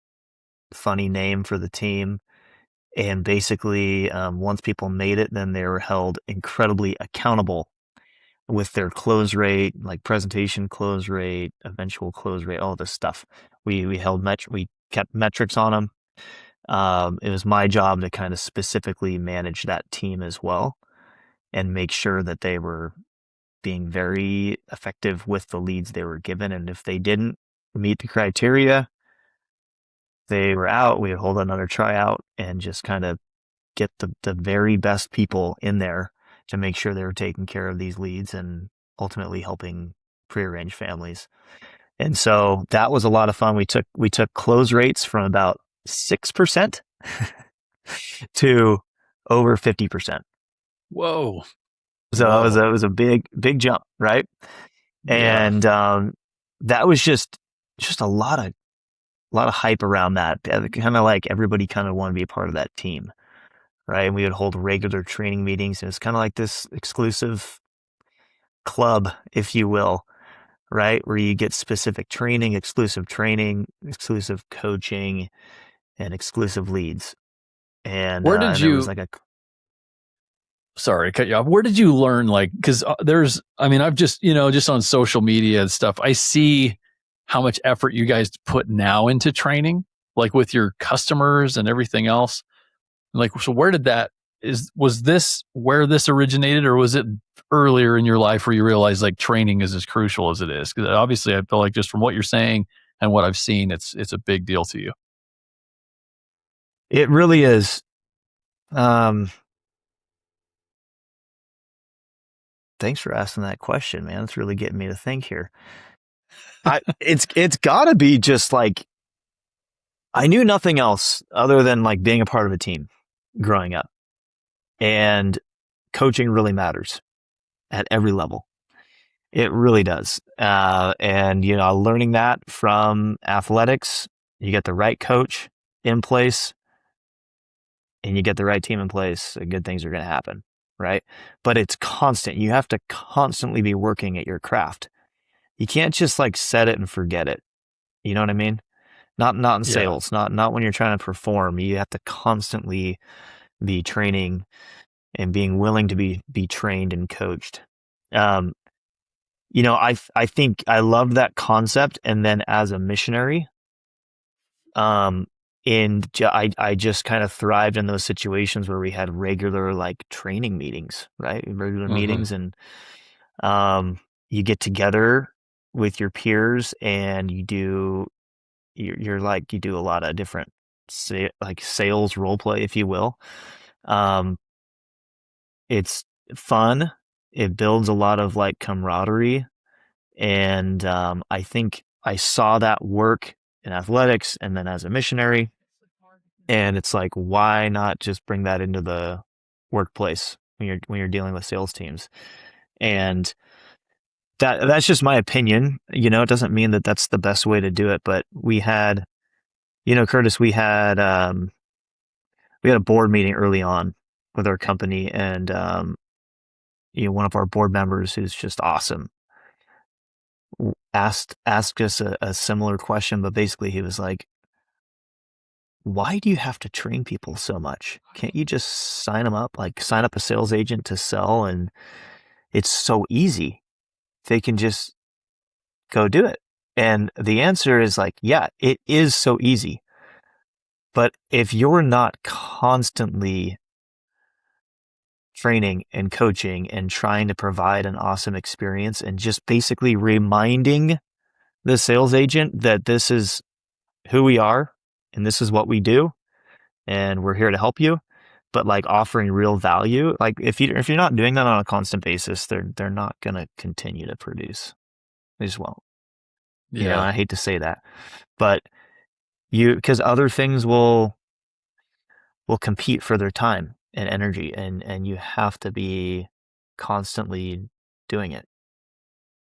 funny name for the team. And basically, once people made it, then they were held incredibly accountable with their close rate, like presentation close rate, eventual close rate, all this stuff. We kept metrics on them. It was my job to kind of specifically manage that team as well and make sure that they were being very effective with the leads they were given. And if they didn't meet the criteria, they were out. We would hold another tryout and just kind of get the very best people in there to make sure they were taking care of these leads and ultimately helping prearranged families. And so that was a lot of fun. We took close rates from about 6% to over 50%. Whoa. So Whoa. it was a big jump, right? Yeah. And that was just a lot of hype around that. Kind of like everybody kind of wanted to be a part of that team, right? And we would hold regular training meetings. And it's kind of like this exclusive club, if you will, right? Where you get specific training, exclusive coaching, and exclusive leads. Where did And there was you, like a sorry, cut you off. Where did you learn? Like, because I mean, I've just, just on social media and stuff, I see how much effort you guys put now into training, like with your customers and everything else. Like, so where did was this where this originated, or was it earlier in your life where you realized like training is as crucial as it is? Because obviously I feel like just from what you're saying and what I've seen, it's a big deal to you. it really is. Um, Thanks for asking that question, man. It's really getting me to think here. It's got to be just like I knew nothing else other than like being a part of a team growing up, and coaching really matters at every level. It really does. And learning that from athletics, you get the right coach, in place and you get the right team in place, good things are going to happen, right? But it's constant. You have to constantly be working at your craft. You can't just like set it and forget it. You know what I mean? Not in Yeah. sales, not when you're trying to perform. You have to constantly be training and being willing to be trained and coached. Um, I think I love that concept. And then as a missionary, um, I just kind of thrived in those situations where we had regular like training meetings, right? Regular Hmm. meetings, and um, you get together with your peers and you're like you do a lot of different like sales role play, if you will. Um, it's fun. It builds a lot of like camaraderie, and I think I saw that work in athletics and then as a missionary. And it's like, why not just bring that into the workplace when you're dealing with sales teams? And that's just my opinion. It doesn't mean that that's the best way to do it. But Curtis, we had a board meeting early on with our company, and one of our board members who's just awesome asked us a similar question, but basically he was like, why do you have to train people so much? Can't you just sign them up, like sign up a sales agent to sell, and it's so easy. They can just go do it. And the answer is like, yeah, it is so easy. But if you're not constantly training and coaching and trying to provide an awesome experience and just basically reminding the sales agent that this is who we are and this is what we do and we're here to help you, but like offering real value, like if you're not doing that on a constant basis, they're not going to continue to produce. They just won't. Yeah. I hate to say that, but because other things will compete for their time and energy, and you have to be constantly doing it,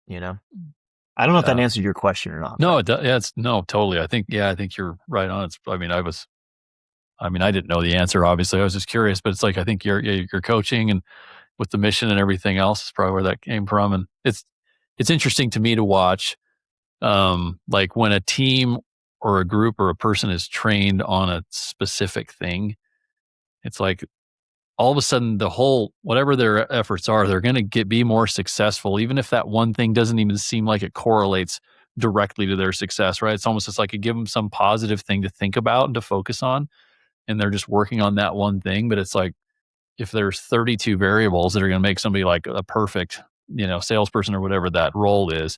you know? I don't know if that Yeah. answered your question or not, No, but it does. Yeah, it's no, totally. I think you're right on. I didn't know the answer, obviously. I was just curious, but it's like, I think you're coaching and with the mission and everything else is probably where that came from. And it's interesting to me to watch, like when a team or a group or a person is trained on a specific thing, it's like all of a sudden the whole, whatever their efforts are, they're going to be more successful, even if that one thing doesn't even seem like it correlates directly to their success, right? It's almost just like you give them some positive thing to think about and to focus on, and they're just working on that one thing. But it's like, if there's 32 variables that are going to make somebody like a perfect, salesperson or whatever that role is,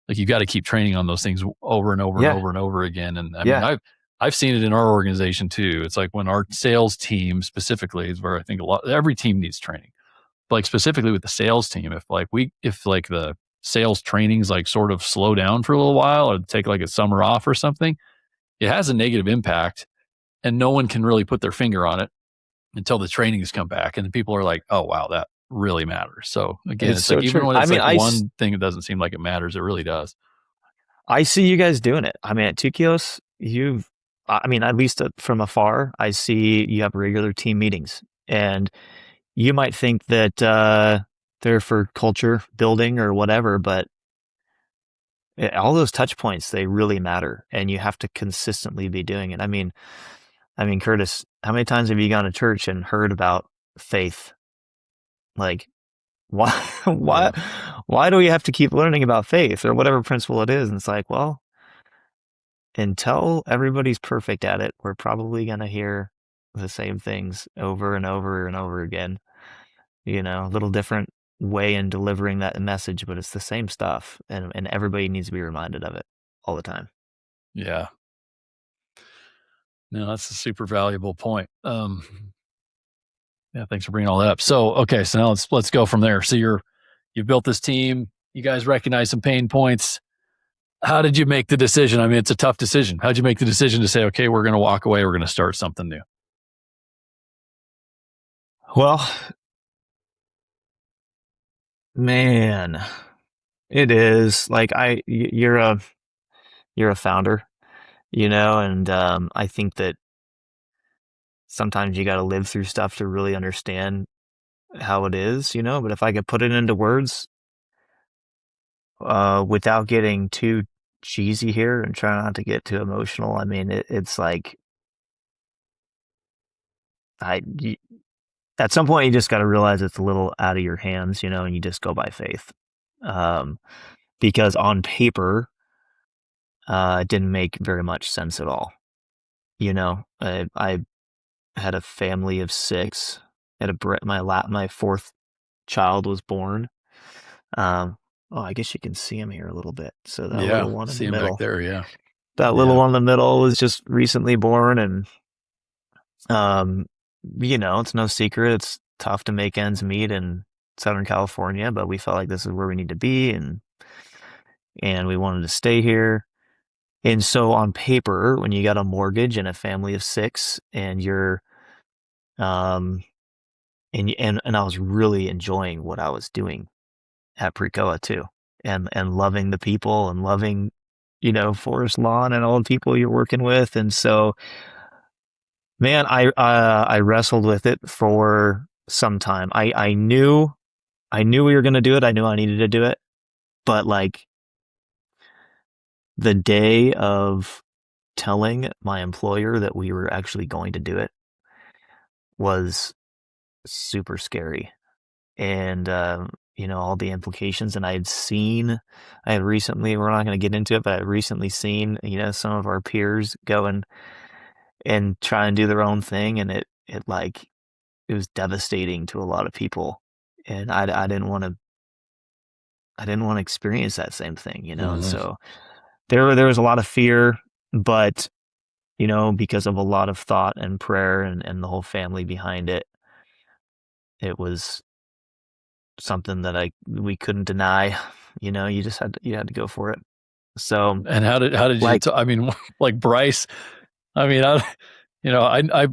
like you got to keep training on those things over and over and yeah, over and over again. And yeah, I've seen it in our organization too. It's like when our sales team specifically is where I think every team needs training, but like specifically with the sales team, if like the sales trainings like sort of slow down for a little while or take like a summer off or something, it has a negative impact, and no one can really put their finger on it until the trainings come back. And the people are like, oh, wow, that really matters. So again, it's it's like, so even true. when it's like one thing that doesn't seem like it matters, it really does. I see you guys doing it. I mean, at Tukios, at least from afar, I see you have regular team meetings, and you might think that they're for culture building or whatever, but all those touch points, they really matter, and you have to consistently be doing it. I mean, Curtis, how many times have you gone to church and heard about faith? Like, why, why, Yeah. why do we have to keep learning about faith or whatever principle it is? And it's like, well, until everybody's perfect at it, we're probably going to hear the same things over and over and over again. A little different way in delivering that message, but it's the same stuff. And everybody needs to be reminded of it all the time. Yeah. No, that's a super valuable point. Yeah, thanks for bringing all that up. So, okay, so now let's go from there. So you've built this team. You guys recognize some pain points. How did you make the decision? I mean, it's a tough decision. How'd you make the decision to say, okay, we're going to walk away. We're going to start something new? Well, man, it is like you're a founder, and I think that sometimes you got to live through stuff to really understand how it is, you know. But if I could put it into words, without getting too cheesy here and try not to get too emotional, I mean, it's like I y at some point you just got to realize it's a little out of your hands, you know, and you just go by faith. Um, because on paper, it didn't make very much sense at all. You know, I had a family of six. Had a my fourth child was born. Um, oh, I guess you can see him here a little bit. So that Yeah, little one in the see him back middle, there. Yeah, that little yeah, one in the middle was just recently born, and um, you know, it's no secret. It's tough to make ends meet in Southern California, but we felt like this is where we need to be, and we wanted to stay here. And so on paper, when you got a mortgage and a family of six, and you're um and I was really enjoying what I was doing at Precoa too, and loving the people and loving, you know, Forest Lawn and all the people you're working with. And so, man, I wrestled with it for some time. I knew we were gonna do it. I knew I needed to do it, but like the day of telling my employer that we were actually going to do it was super scary. And you know, all the implications. And I had recently, we're not going to get into it, but I had recently seen, you know, some of our peers go and try and do their own thing, and it like it was devastating to a lot of people. And I didn't want to experience that same thing, you know. And hmm so there was a lot of fear, but you know, because of a lot of thought and prayer and the whole family behind it, it was something that we couldn't deny. You know, you had to go for it. So, And how did you? like, I mean, like Bryce. I mean, I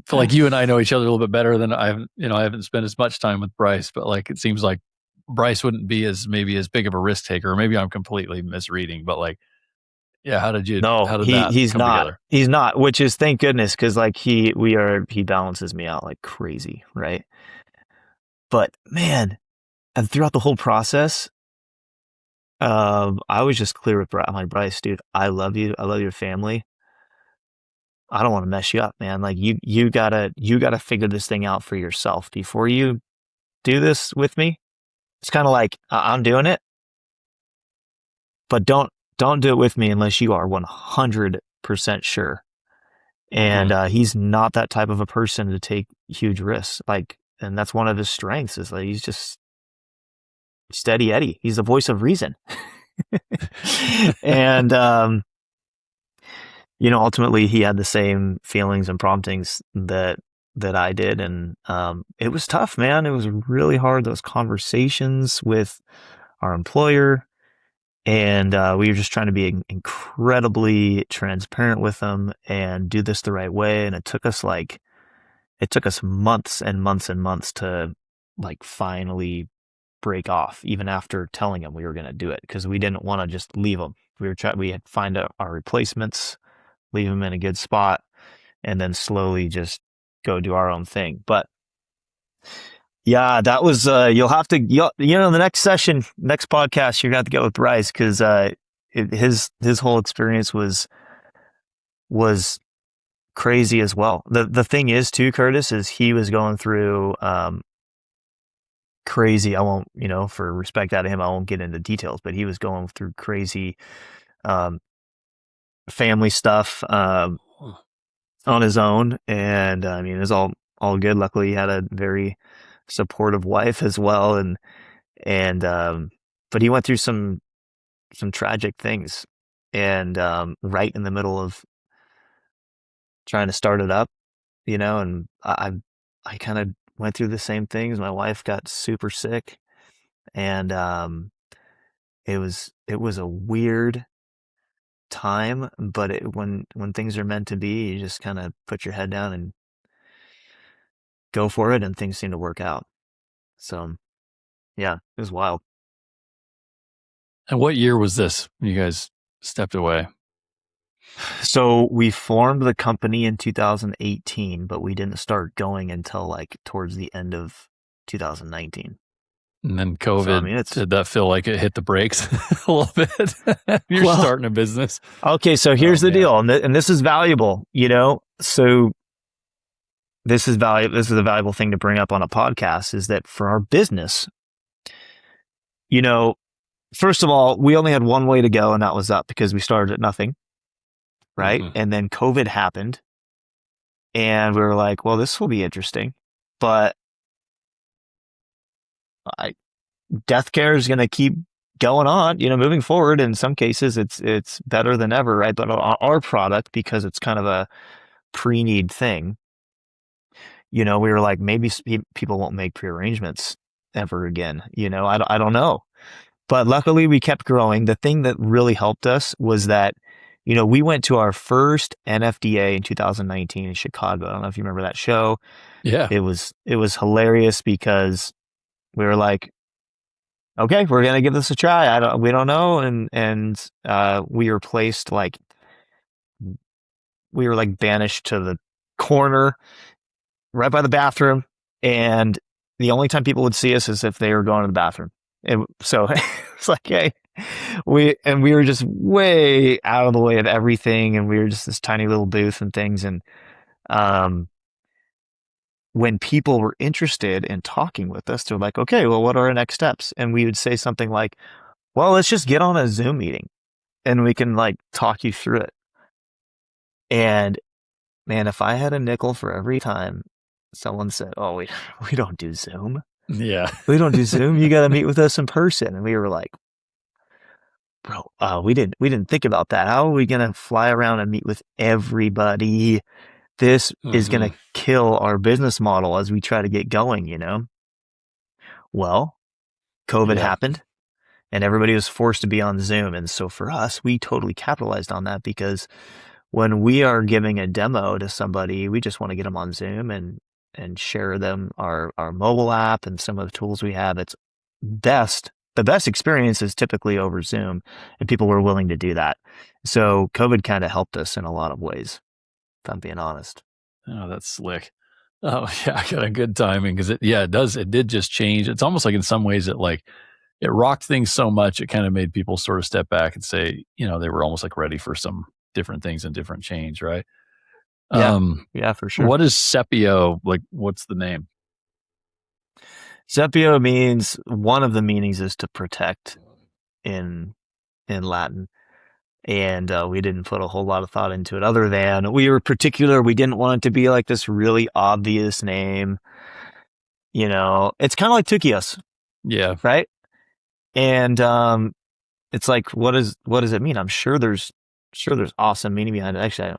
feel like you and I know each other a little bit better than I haven't spent as much time with Bryce, but like it seems like Bryce wouldn't be as maybe as big of a risk taker, or maybe I'm completely misreading, but like, yeah, no, how did that he's come not. together? He's not, which is thank goodness, because like he balances me out like crazy, right? But man, and throughout the whole process, I was just clear with I'm like, Bryce, dude, I love you. I love your family. I don't want to mess you up, man. Like you gotta figure this thing out for yourself before you do this with me. It's kind of like I'm doing it, but don't do it with me unless you are 100% sure. And hmm he's not that type of a person to take huge risks. Like, and that's one of his strengths is like he's just steady Eddie. He's the voice of reason. And you know, ultimately he had the same feelings and promptings that I did, and it was tough, man. It was really hard, those conversations with our employer. And we were just trying to be incredibly transparent with them and do this the right way. And it took us months and months and months to like finally break off, even after telling them we were going to do it, because we didn't want to just leave them. We had to find out our replacements, leave them in a good spot, and then slowly just go do our own thing. But yeah, that was you know, the next session, next podcast, you're gonna have to get with Bryce, because his whole experience was crazy as well. The thing is too, Curtis, is he was going through crazy. I won't, you know, for respect out of him, I won't get into details, but he was going through crazy um, family stuff on his own, and I mean, it was all good. Luckily, he had a very supportive wife as well, and but he went through some tragic things, and right in the middle of trying to start it up, you know, and I kind of went through the same things. My wife got super sick, and it was a weird time, but when things are meant to be, you just kind of put your head down and go for it, and things seem to work out. So yeah, it was wild. And what year was this when you guys stepped away? So we formed the company in 2018, but we didn't start going until like towards the end of 2019. And then So I COVID, mean, it's did that feel like it hit the brakes a little bit? You're well, starting a business. okay. So Oh here's the man. deal, and this is valuable, you know. So this is valuable. This is a valuable thing to bring up on a podcast is that for our business, you know, first of all, we only had one way to go, and that was up because we started at nothing, right? Hmm. And then COVID happened, and we were like, well, this will be interesting, but I, death care is going to keep going on, you know, moving forward. In some cases, it's better than ever, right? But our product, because it's kind of a pre-need thing, you know, we were like, maybe people won't make prearrangements ever again. You know, I don't know. But luckily, we kept growing. The thing that really helped us was that, you know, we went to our first NFDA in 2019 in Chicago. I don't know if you remember that show. Yeah. It was hilarious because we were like, okay, we're gonna give this a try. We don't know, and we were placed like we were like banished to the corner right by the bathroom, and the only time people would see us is if they were going to the bathroom. And so it's like, hey, we were just way out of the way of everything, and we were just this tiny little booth and things. And um, when people were interested in talking with us, they're like, okay, well, what are our next steps? And we would say something like, well, let's just get on a Zoom meeting and we can like talk you through it. And man, if I had a nickel for every time someone said, oh, we don't do Zoom. Yeah. We don't do Zoom. You got to meet with us in person. And we were like, bro, we didn't think about that. How are we going to fly around and meet with everybody? This is going Hmm. to kill our business model as we try to get going, you know? Well, COVID Yeah. happened and everybody was forced to be on Zoom. And so for us, we totally capitalized on that because when we are giving a demo to somebody, we just want to get them on Zoom and share them our mobile app and some of the tools we have. It's best. The best experience is typically over Zoom, and people were willing to do that. So COVID kind of helped us in a lot of ways, if I'm being honest. Oh, that's slick. Oh yeah, I got a good timing because it does. It did just change. It's almost like in some ways it rocked things so much, it kind of made people sort of step back and say, they were almost like ready for some different things and different change, right? Yeah, Um, yeah, for sure. what is Sepio? Like, what's the name? Sepio means one of the meanings is to protect in Latin. And we didn't put a whole lot of thought into it other than we were particular. We didn't want it to be like this really obvious name. You know, it's kind of like Tukios, Yeah, right? And it's like, what does it mean? I'm sure there's awesome meaning behind it. Actually,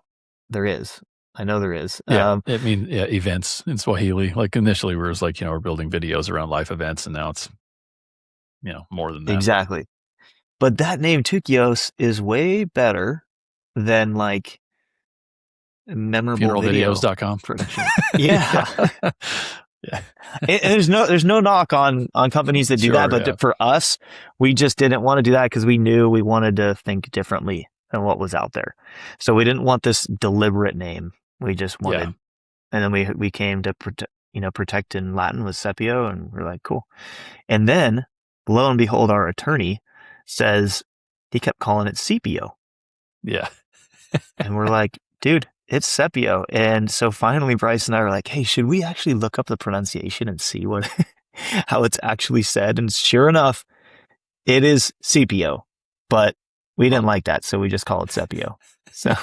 there is. I know there is. yeah. It means events in Swahili. Like initially, we was like, we're building videos around life events, and now it's more than that. Exactly. But that name Tukios is way better than like memorable video Funeralvideos.com. production. Yeah. Yeah, yeah, And there's no knock on companies that do that, sure, but yeah, for us, we just didn't want to do that because we knew we wanted to think differently than what was out there. So we didn't want this deliberate name. We just yeah, wanted, and then we came to protect in Latin with Sepio, and we're like, cool. And then lo and behold, our attorney says he kept calling it Sepio, yeah. and we're like, dude, it's Sepio. And so finally, Bryce and I were like, hey, should we actually look up the pronunciation and see what how it's actually said? And sure enough, it is Sepio, but we didn't like that, so we just call it Sepio. So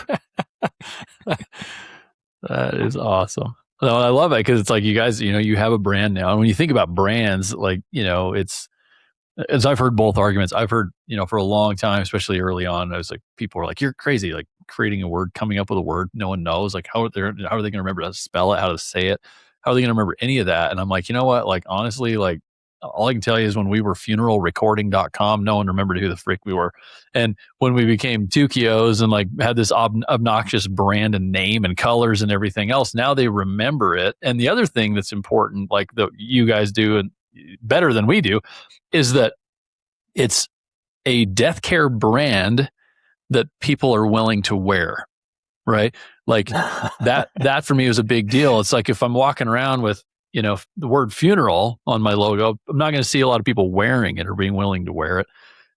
That is awesome. No, I love it because it's like you guys, you have a brand now. And when you think about brands, like, it's as I've heard both arguments. I've heard, for a long time, especially early on, I was like, people were like, you're crazy, like creating a word, coming up with a word no one knows. Like, how are they going to remember how to spell it, how to say it? How are they going to remember any of that? And I'm like, you know what? Like, honestly, like, all I can tell you is when we were funeralrecording.com, no one remembered who the frick we were. And when we became Tukios and like had this obnoxious brand and name and colors and everything else, now they remember it. And the other thing that's important, like that you guys do and better than we do, is that it's a death care brand that people are willing to wear, right? Like that for me was a big deal. It's like if I'm walking around with, the word funeral on my logo, I'm not going to see a lot of people wearing it or being willing to wear it.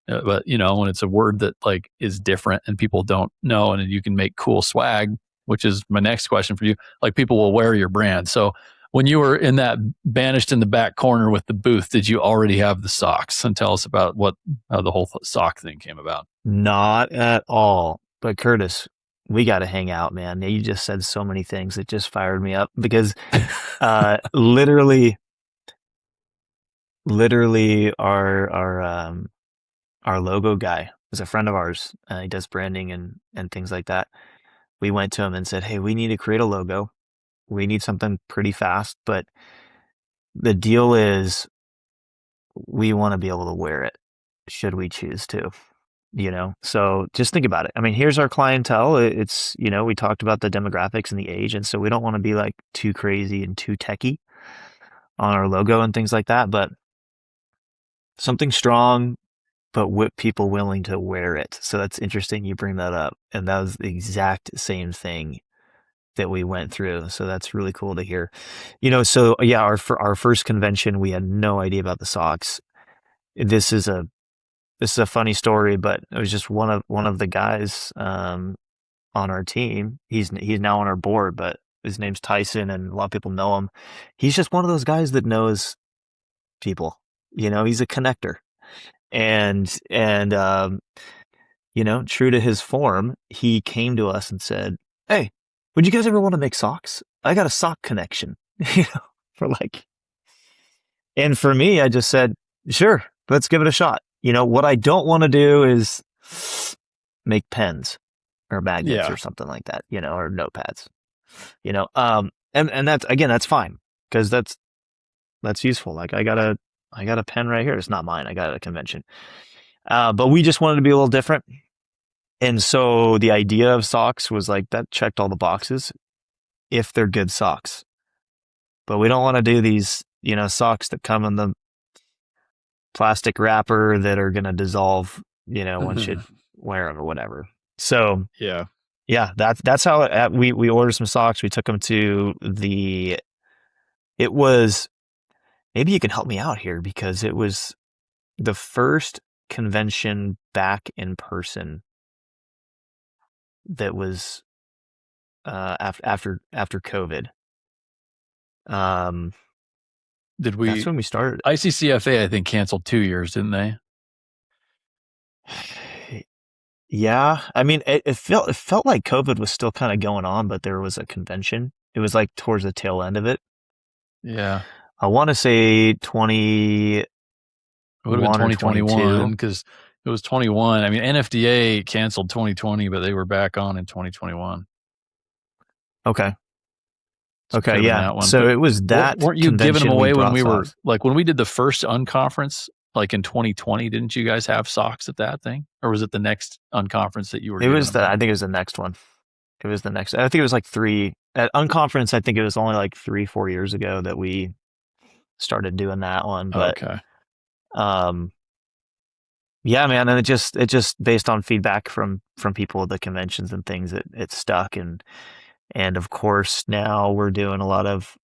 But when it's a word that like is different and people don't know, and you can make cool swag, which is my next question for you, like people will wear your brand. So when you were in that banished in the back corner with the booth, did you already have the socks? And tell us about how the whole sock thing came about. Not at all. But Curtis, we got to hang out, man. You just said so many things that just fired me up because literally our logo guy is a friend of ours. He does branding and things like that. We went to him and said, "Hey, we need to create a logo. We need something pretty fast, but the deal is we want to be able to wear it should we choose to." So just think about it. I mean, here's our clientele. It's, we talked about the demographics and the age, and so we don't want to be like too crazy and too techy on our logo and things like that, but something strong, but with people willing to wear it. So that's interesting you bring that up. And that was the exact same thing that we went through. So that's really cool to hear. So yeah, our first convention, we had no idea about the socks. This is a funny story, but it was just one of the guys on our team. He's now on our board, but his name's Tyson, and a lot of people know him. He's just one of those guys that knows people. He's a connector, and true to his form, he came to us and said, "Hey, would you guys ever want to make socks? I got a sock connection." For like, and for me, I just said, "Sure, let's give it a shot." What I don't want to do is make pens or magnets or something like that, or notepads, and that's fine because that's useful. Like I got a pen right here. It's not mine. I got it at a convention. But we just wanted to be a little different. And so the idea of socks was like that checked all the boxes if they're good socks. But we don't want to do these, socks that come in the plastic wrapper that are going to dissolve, once you wear them or whatever. So yeah, that's how we ordered some socks. We took them to it was, maybe you can help me out here because it was the first convention back in person that was after COVID. Did we? That's when we started. ICCFA, I think, canceled 2 years, didn't they? Yeah, I mean, it felt like COVID was still kind of going on, but there was a convention. It was like towards the tail end of it. Yeah, I want to say 20. It would have been 2021 because it was 21. I mean, NFDA canceled 2020, but they were back on in 2021. Okay. So okay, yeah. That one. So but it was that. Weren't you giving them away when we were socks. like when we did the first unconference, like in 2020? Didn't you guys have socks at that thing, or was it the next unconference that you were? It was I think it was the next one. It was the next. I think it was like 3 at unconference. I think it was only like 3-4 years ago that we started doing that one. But okay. Yeah, man, and it just based on feedback from people at the conventions and things, it stuck, and of course now we're doing a lot of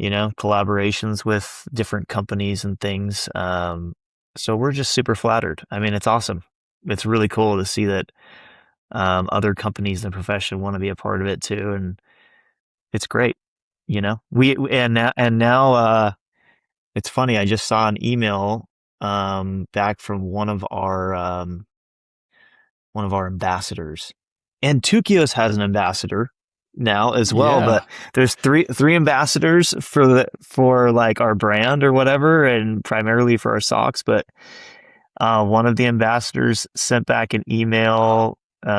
collaborations with different companies and things. So we're just super flattered. I mean, it's awesome. It's really cool to see that other companies in the profession want to be a part of it too, and it's great. We and now it's funny. I just saw an email back from one of our ambassadors, and Tukios has an ambassador now as well. Yeah. But there's three ambassadors for like our brand or whatever, and primarily for our socks. But one of the ambassadors sent back an email.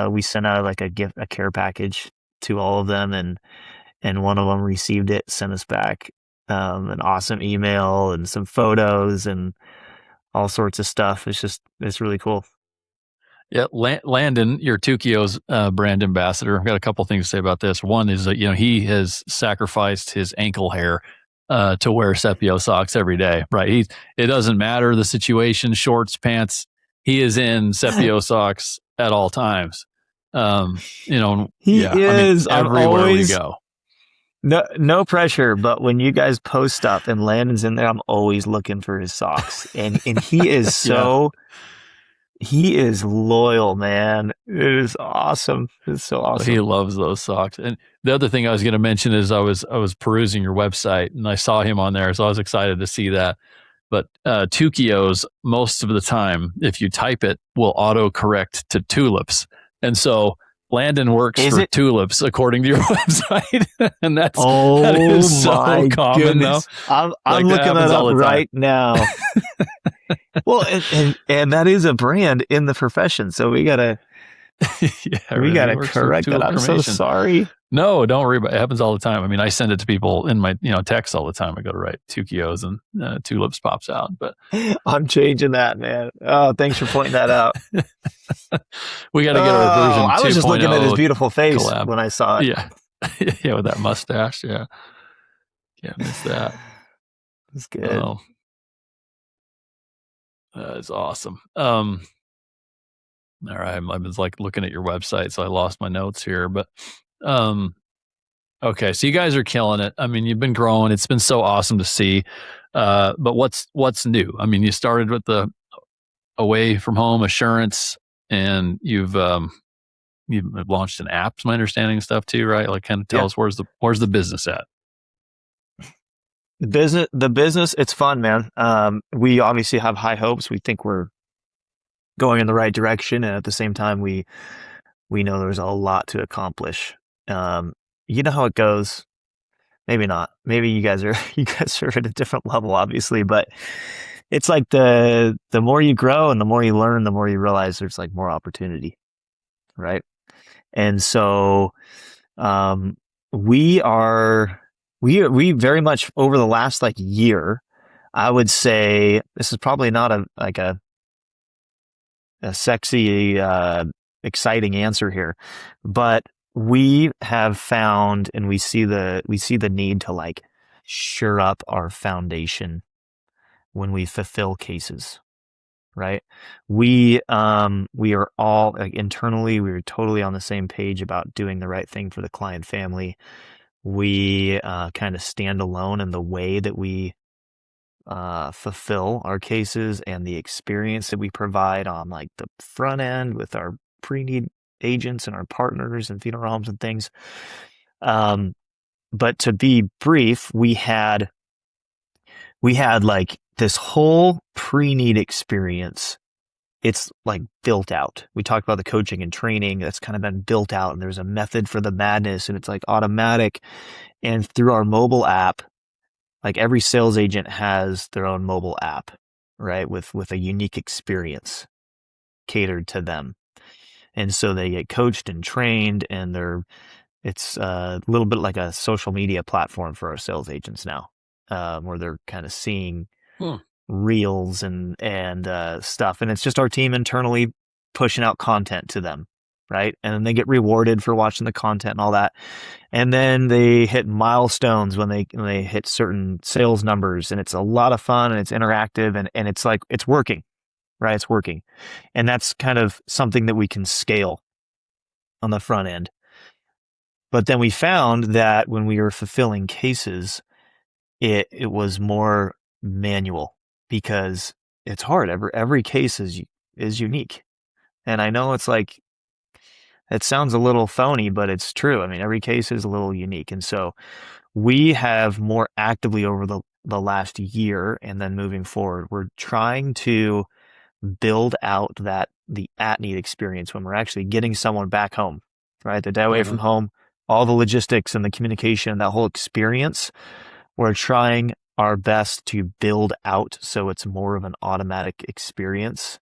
We sent out like a care package to all of them, and one of them received it, sent us back an awesome email and some photos and all sorts of stuff. It's really cool. Yeah, Landon, your Tukio's brand ambassador. I've got a couple things to say about this. One is that he has sacrificed his ankle hair to wear Sepio socks every day. Right? It doesn't matter the situation, shorts, pants. He is in Sepio socks at all times. He I mean, is. I'm everywhere we always go. no pressure, but when you guys post stuff and Landon's in there, I'm always looking for his socks. And Yeah. he is loyal, man. It is awesome. It's so He awesome. loves those socks. And the other thing I was going to mention is I was perusing your website and I saw him on there, so I was excited to see that. But Tukios, most of the time, if you type it, will auto correct to tulips, and so Landon works Is for it? tulips according to your website, and that Oh is so my common though. goodness. I'm Like that looking that happens up all the time. right now. Well, and that is a brand in the profession, so we Yeah, he gotta works for correct that. Tulip I'm so Cremation. sorry. No, don't worry about it. It happens all the time. I mean, I send it to people in my text all the time. I go to write Tukios and tulips pops out. But I'm changing that, man. Oh, thanks for pointing that out. we got to get our Oh, version I was just looking at his 2.0 beautiful face collab. when I saw it. Yeah. Yeah, with that mustache. Yeah. Can't miss that. It's good. Oh, that is awesome. All right. I was like looking at your website, so I lost my notes here. But okay, so you guys are killing it. I mean, you've been growing. It's been so awesome to see. But what's new? I mean, you started with the away from home assurance, and you've launched an app. Is my understanding stuff too, right? Like, kind of tell Yeah. us where's the business at? The business, it's fun, man. We obviously have high hopes. We think we're going in the right direction, and at the same time, we know there's a lot to accomplish. You know how it goes. Maybe not. Maybe you guys are at a different level, obviously, but it's like the more you grow and the more you learn, the more you realize there's like more opportunity, right? And so we are we very much over the last like year, I would say this is probably not a sexy exciting answer here, but we have found and we see the need to like sure up our foundation when we fulfill cases, right? We are all like, internally, we are totally on the same page about doing the right thing for the client family. We kind of stand alone in the way that we fulfill our cases and the experience that we provide on like the front end with our pre-need agents and our partners and funeral homes and things. But to be brief, we had like this whole pre-need experience. It's like built out. We talked about the coaching and training that's kind of been built out, and there's a method for the madness, and it's like automatic. And through our mobile app, like every sales agent has their own mobile app, right? With a unique experience catered to them. And so they get coached and trained, and it's a little bit like a social media platform for our sales agents now, where they're kind of seeing reels and stuff, and it's just our team internally pushing out content to them, right? And then they get rewarded for watching the content and all that, and then they hit milestones when they hit certain sales numbers, and it's a lot of fun and it's interactive, and it's like it's working, right? It's working, and that's kind of something that we can scale on the front end. But then we found that when we were fulfilling cases, it was more manual because it's hard. Every case is unique. And I know it's like it sounds a little phony, but it's true. I mean, every case is a little unique. And so we have more actively over the last year and then moving forward, we're trying to build out the at-need experience when we're actually getting someone back home, right? The day away from home, all the logistics and the communication, that whole experience. We're trying our best to build out so it's more of an automatic experience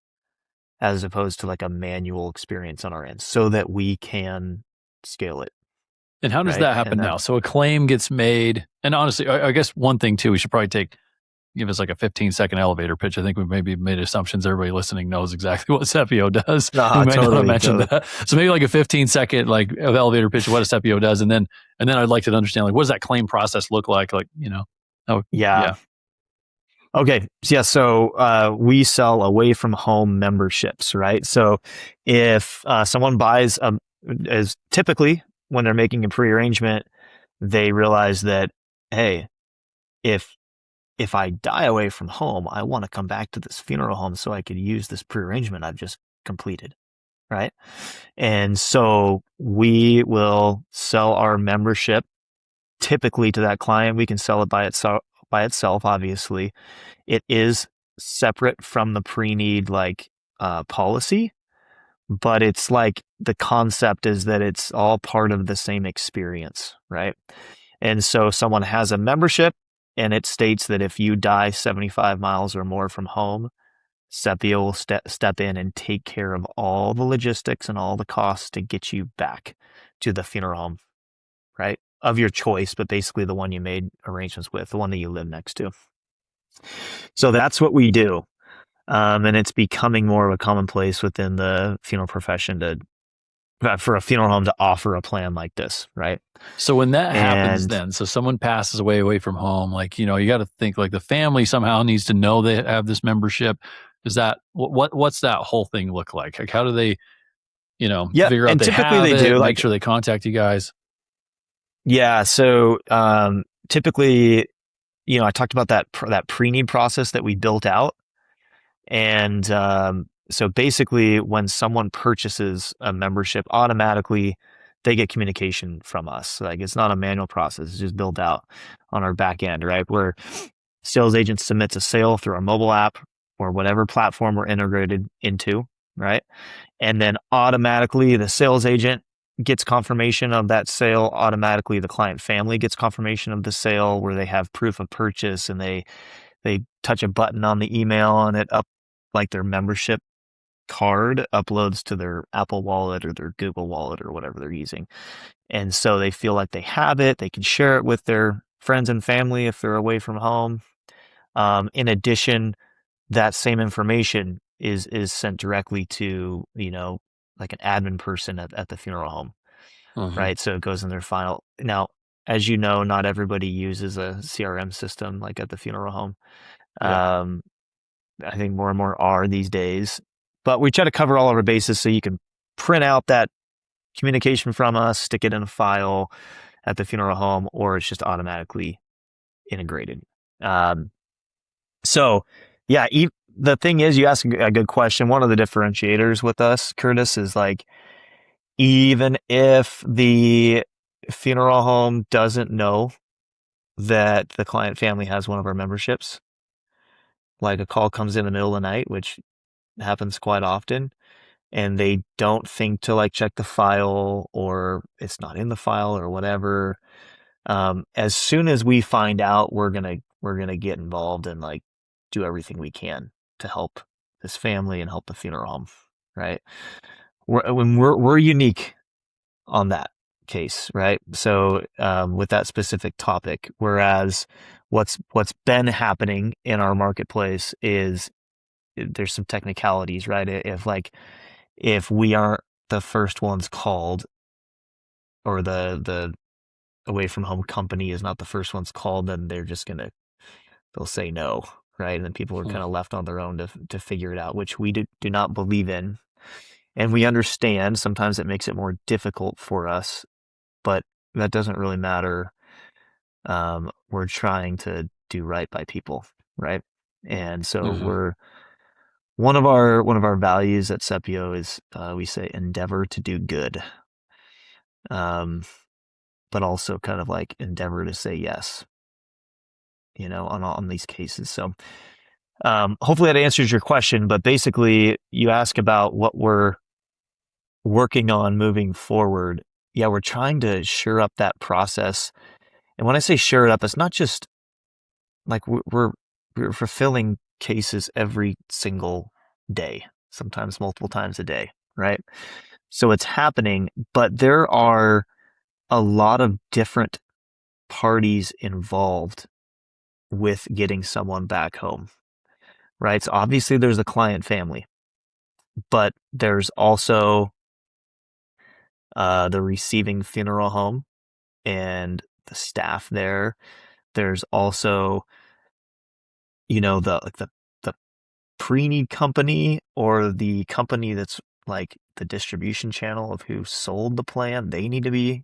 as opposed to like a manual experience on our end so that we can scale it. And how does Right? that happen And now? So a claim gets made, and honestly, I guess one thing too, we should probably give us like a 15-second elevator pitch. I think we've maybe made assumptions. Everybody listening knows exactly what Sepio does. We may not have mentioned that. So maybe like a 15-second like of elevator pitch of what a Sepio does, and then I'd like to understand like what does that claim process look like? Like, Yeah. Okay. Yeah. So we sell away from home memberships, right? So if someone buys as typically when they're making a pre-arrangement, they realize that, hey, if if I die away from home, I want to come back to this funeral home so I could use this pre-arrangement I've just completed, right? And so we will sell our membership typically to that client. We can sell it by itself, obviously. It is separate from the pre-need policy, but it's like the concept is that it's all part of the same experience, right? And so someone has a membership and it states that if you die 75 miles or more from home, Sepio will step in and take care of all the logistics and all the costs to get you back to the funeral home, right? Of your choice, but basically the one you made arrangements with, the one that you live next to. So that's what we do. And it's becoming more of a commonplace within the funeral profession to for a funeral home to offer a plan like this, right? So when that happens, And then, so someone passes away from home, like, you got to think like the family somehow needs to know they have this membership. Does that, what's that whole thing look like? Like, how do they, yeah, figure out and they typically have they it, do make like sure they contact you guys? yeah. So typically, I talked about that pre-need process that we built out. And so basically, when someone purchases a membership, automatically they get communication from us. Like it's not a manual process; it's just built out on our back end, right? Where sales agent submits a sale through our mobile app or whatever platform we're integrated into, right? And then automatically the sales agent gets confirmation of that sale. Automatically, the client family gets confirmation of the sale, where they have proof of purchase, and they touch a button on the email and it up like their membership card uploads to their Apple Wallet or their Google Wallet or whatever they're using. And so they feel like they have it. They can share it with their friends and family if they're away from home. In addition, that same information is sent directly to, like an admin person at the funeral home, Hmm. right? So it goes in their file. Now, as you know, not everybody uses a CRM system like at the funeral home. Yeah. Um, I think more and more are these days. But we try to cover all of our bases so you can print out that communication from us, stick it in a file at the funeral home, or it's just automatically integrated. Um, so, yeah, the thing is, you ask a good question. One of the differentiators with us, Curtis, is like even if the funeral home doesn't know that the client family has one of our memberships, like a call comes in the middle of the night, which happens quite often, and they don't think to like check the file or it's not in the file or whatever. As soon as we find out, we're gonna get involved and like do everything we can to help this family and help the funeral home, right? We're unique on that case, right? So with that specific topic, whereas what's been happening in our marketplace is there's some technicalities, right? If we aren't the first ones called, or the away from home company is not the first ones called, then they'll say no, right? And then people are Hmm. kind of left on their own to figure it out, which we do not believe in. And we understand sometimes it makes it more difficult for us, but that doesn't really matter. We're trying to do right by people, right? And so Hmm. we're one of our values at Sepio is we say endeavor to do good, um, but also kind of like endeavor to say yes, on these cases. So hopefully that answers your question. But basically, you ask about what we're working on moving forward. Yeah, we're trying to shore up that process. And when I say shore it up, it's not just like we're fulfilling cases every single day, sometimes multiple times a day, right? So it's happening, but there are a lot of different parties involved with getting someone back home, right? So obviously there's the client family, but there's also the receiving funeral home and the staff there. There's also, the pre-need company or the company that's like the distribution channel of who sold the plan, they need to be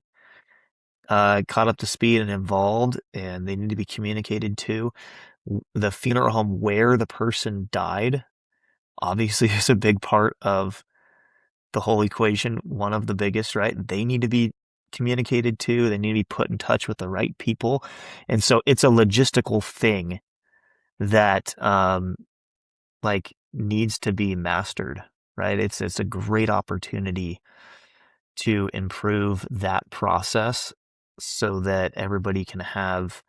caught up to speed and involved, and they need to be communicated to. The funeral home where the person died obviously is a big part of the whole equation, one of the biggest, right? They need to be communicated to, they need to be put in touch with the right people. And so it's a logistical thing that like needs to be mastered, right? It's a great opportunity to improve that process so that everybody can have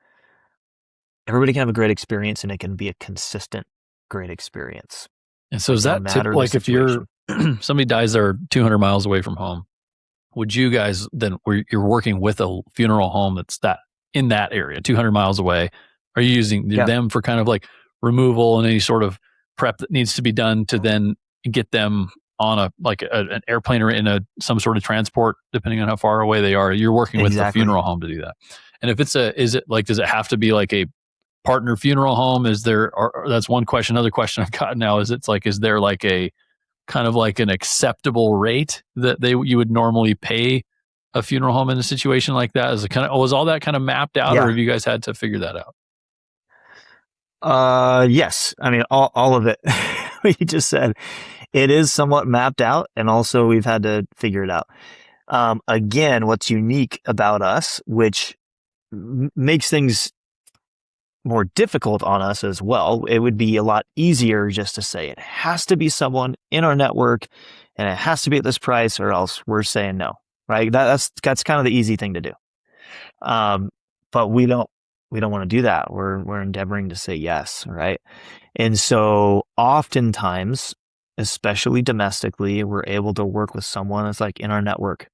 a great experience and it can be a consistent great experience. And so Like is no that matter the like if you're situation. somebody dies there 200 miles away from home, would you guys then where you're working with a funeral home that's that in that area 200 miles away, are you using Yeah, them for kind of like removal and any sort of prep that needs to be done to then get them on an airplane or in a some sort of transport depending on how far away they are? You're working with the exactly. funeral home to do that. And if it's a is it like does it have to be like a partner funeral home? Is there or that's one question. Another question I've got now is it's like is there like a kind of like an acceptable rate that you would normally pay a funeral home in a situation like that? Is it kind of was all that kind of mapped out, or Yeah. have you guys had to figure that out? Yes. I mean, all of it. What you just said, it is somewhat mapped out, and also we've had to figure it out. Again, what's unique about us, which makes things more difficult on us as well, it would be a lot easier just to say it has to be someone in our network and it has to be at this price or else we're saying no, right? That's kind of the easy thing to do. Um, but we don't want to do that. We're endeavoring to say yes, right? And so oftentimes, especially domestically, we're able to work with someone that's like in our network,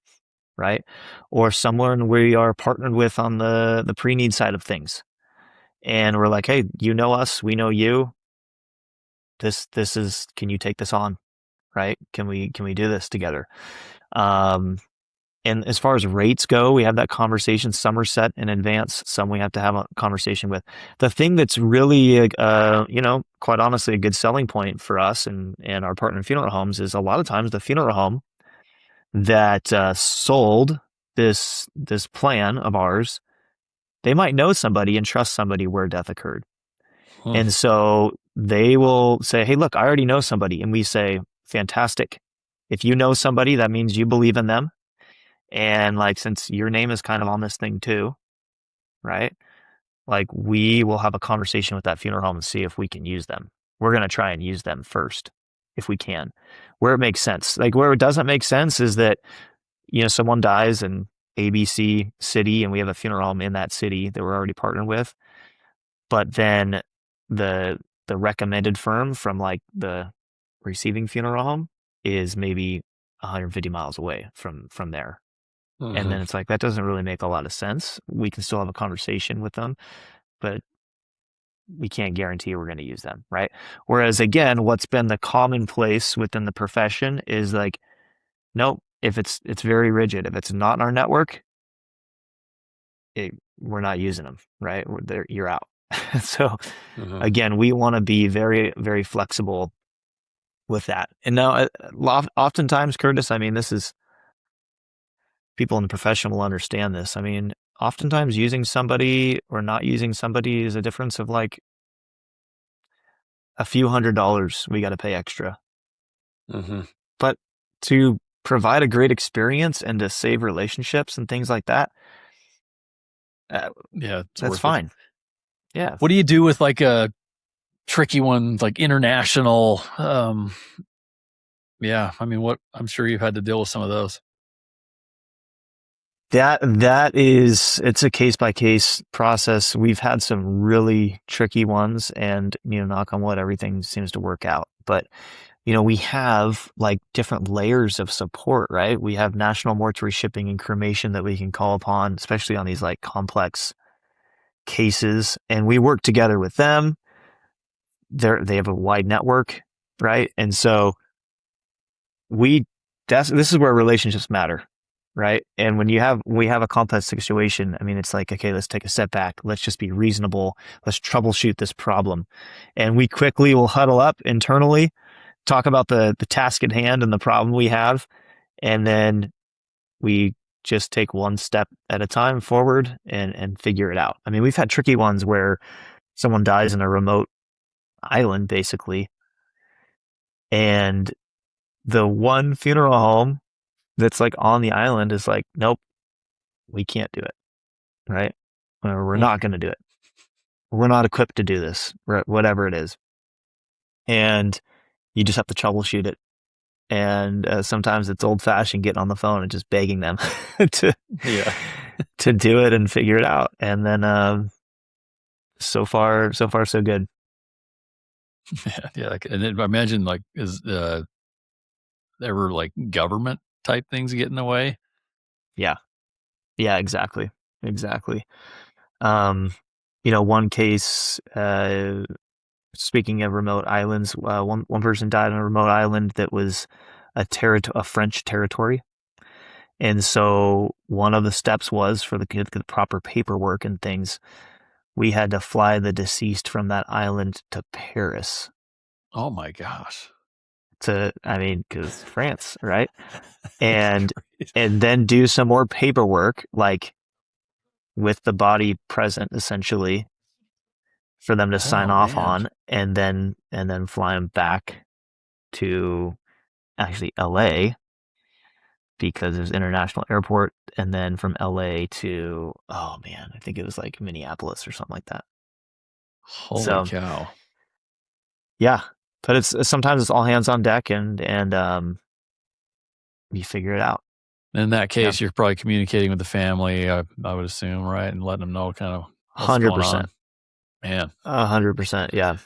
right? Or someone we are partnered with on the pre-need side of things. And we're like, hey, you know us, we know you. This is can you take this on, right? Can we do this together? Um, and as far as rates go, we have that conversation. Some are set in advance. Some we have to have a conversation with. The thing that's really, quite honestly, a good selling point for us and our partner funeral homes is a lot of times the funeral home that sold this plan of ours, they might know somebody and trust somebody where death occurred, Hmm. and so they will say, "Hey, look, I already know somebody," and we say, "Fantastic! If you know somebody, that means you believe in them." And like, since your name is kind of on this thing too, right? Like, we will have a conversation with that funeral home and see if we can use them. We're going to try and use them first if we can, where it makes sense. Like, where it doesn't make sense is that, someone dies in ABC city and we have a funeral home in that city that we're already partnered with. But then the, the recommended firm from like the receiving funeral home is maybe 150 miles away from there. And Mm-hmm. then it's like, that doesn't really make a lot of sense. We can still have a conversation with them, but we can't guarantee we're going to use them, right? Whereas again, what's been the commonplace within the profession is like, nope, if it's very rigid. If it's not in our network, we're not using them, right? You're out. So Mm-hmm. again, we want to be very, very flexible with that. And now, oftentimes, Curtis, I mean, this is people in the profession will understand this. I mean, oftentimes using somebody or not using somebody is a difference of like a few $100s we got to pay extra. Mm-hmm. But to provide a great experience and to save relationships and things like that, uh, Yeah, it's that's worth it. fine. Yeah. What do you do with like a tricky one, like international? Yeah, I mean, what I'm sure you've had to deal with some of those. It's a case by case process. We've had some really tricky ones and, knock on wood, everything seems to work out. But, we have like different layers of support, right? We have national mortuary shipping and cremation that we can call upon, especially on these like complex cases. And we work together with them. They have a wide network, right? And so we, this is where relationships matter. right? And when we have a complex situation, I mean, it's like, okay, let's take a step back. Let's just be reasonable. Let's troubleshoot this problem. And we quickly will huddle up internally, talk about the task at hand and the problem we have, and then we just take one step at a time forward and figure it out. I mean, we've had tricky ones where someone dies in a remote island, basically, and the one funeral home that's like on the island is like, nope, we can't do it, right? Or we're not going to do it. We're not equipped to do this, whatever it is. And you just have to troubleshoot it. And sometimes it's old fashioned getting on the phone and just begging them to Yeah. to do it and figure it out. And then so far so good. Yeah, yeah. And then I imagine like is there were like government type things get in the way. Yeah. Yeah, exactly. Exactly. Um, one case, speaking of remote islands, one person died on a remote island that was a French territory. And so one of the steps was for the proper paperwork and things, we had to fly the deceased from that island to Paris Oh my gosh. because France, right? That's And crazy. and then do some more paperwork, like with the body present, essentially, for them to sign Oh off man. on, and then fly them back to actually LA because there's international airport, and then from LA to, oh man, I think it was like Minneapolis or something like that. Holy So cow. yeah, but it's sometimes it's all hands on deck, and you figure it out. In that Yeah, case, you're probably communicating with the family, I would assume, right? And letting them know kind of what's hundred going percent, on. Man, 100%. Yeah,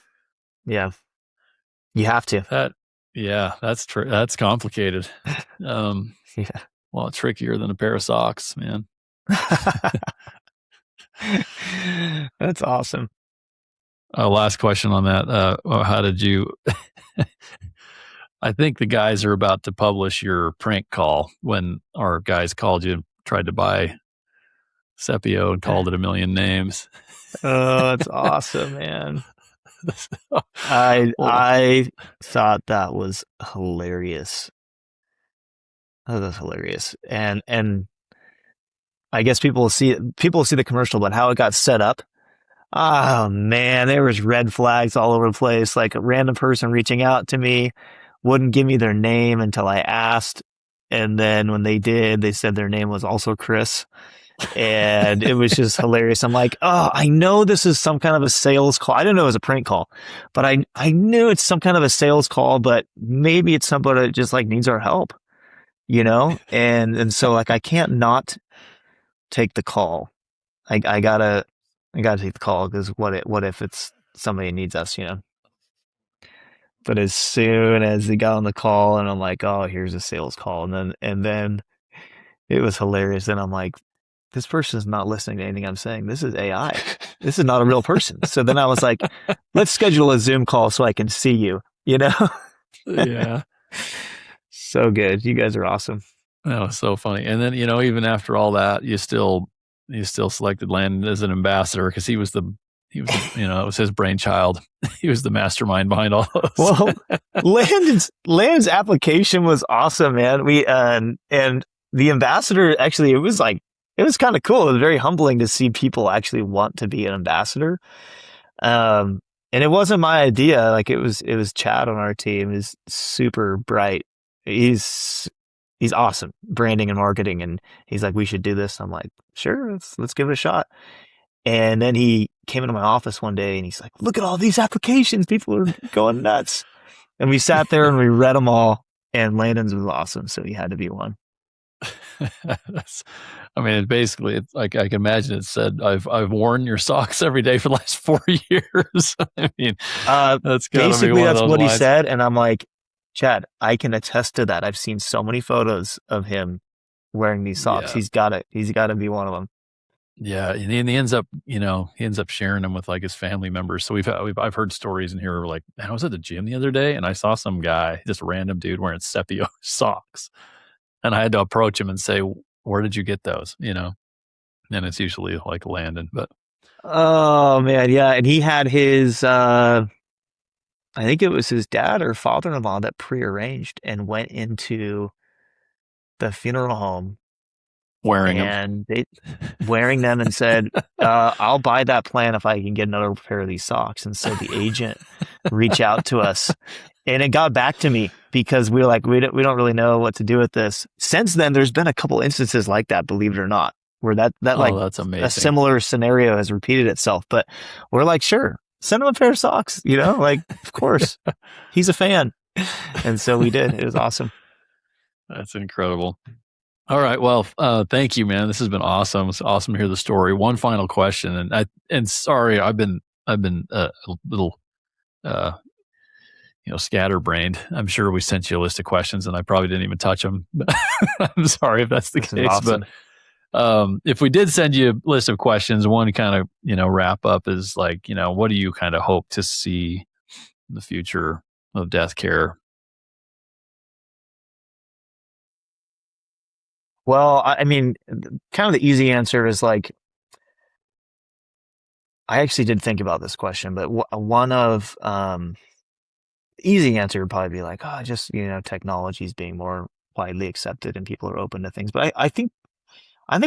yeah, you have to. that yeah, that's true. That's complicated. Um, Yeah. well, trickier than a pair of socks, man. That's awesome. Last question on that. How did you? I think the guys are about to publish your prank call when our guys called you and tried to buy Sepio and called it a million names. Oh, that's awesome, man. So, I well, I thought that was hilarious. That was hilarious. And I guess people will see the commercial, but how it got set up. Oh man, there was red flags all over the place. Like a random person reaching out to me wouldn't give me their name until I asked. And then when they did, they said their name was also Chris. And it was just hilarious. I'm like, oh, I know this is some kind of a sales call. I didn't know it was a prank call, but I knew it's some kind of a sales call, but maybe it's somebody that just like needs our help, you know? And so like I can't not take the call. I gotta take the call because what if it's somebody needs us, you know? But as soon as they got on the call and I'm like, oh, here's a sales call, and then it was hilarious. And I'm like, this person is not listening to anything I'm saying. This is AI. This is not a real person. So then I was like, let's schedule a Zoom call so I can see you, you know? yeah, So good. You guys are awesome. that was so funny. And then even after all that, you still selected Landon as an ambassador because it was his brainchild. He was the mastermind behind all those. Well, Landon's application was awesome, man. We and the ambassador actually it was kind of cool. It was very humbling to see people actually want to be an ambassador. Um, and it wasn't my idea. Like it was Chad on our team. He's super bright. He's awesome, branding and marketing. And he's like, we should do this. I'm like, sure, let's give it a shot. And then he came into my office one day and he's like, look at all these applications. People are going nuts. And we sat there and we read them all. And Landon's was awesome. So he had to be one. I mean, basically, it's like I can imagine it said, "I've worn your socks every day for the last 4 years." I mean, Uh, that's got to be Basically, one of that's those what he lines. said. And I'm like, Chad, I can attest to that. I've seen so many photos of him wearing these socks. Yeah, He's got to be one of them. yeah, and he ends up sharing them with like his family members. So I've heard stories in here where like, man, I was at the gym the other day and I saw some guy, this random dude wearing Sepio socks, and I had to approach him and say, where did you get those? And it's usually like Landon, but Oh man, yeah. And he had his I think it was his dad or father-in-law that prearranged and went into the funeral home wearing them. and they wearing them and said, I'll buy that plan if I can get another pair of these socks. And so the agent reached out to us and it got back to me because we were like, we don't really know what to do with this. Since then, there's been a couple instances like that, believe it or not, where that like Oh, that's a amazing. similar scenario has repeated itself. But we're like, sure, send him a pair of socks, like, of course, he's a fan. And so we did. It was awesome. That's incredible. All right. Well, thank you, man. This has been awesome. It's awesome to hear the story. One final question, and sorry, I've been a little uh, scatterbrained. I'm sure we sent you a list of questions, and I probably didn't even touch them. I'm sorry if that's the This is case, but awesome. if we did send you a list of questions, one kind of wrap up is like, what do you kind of hope to see in the future of death care? Well, I mean, kind of the easy answer is like, I actually did think about this question, but one of easy answer would probably be like, oh, just technology is being more widely accepted and people are open to things. But I think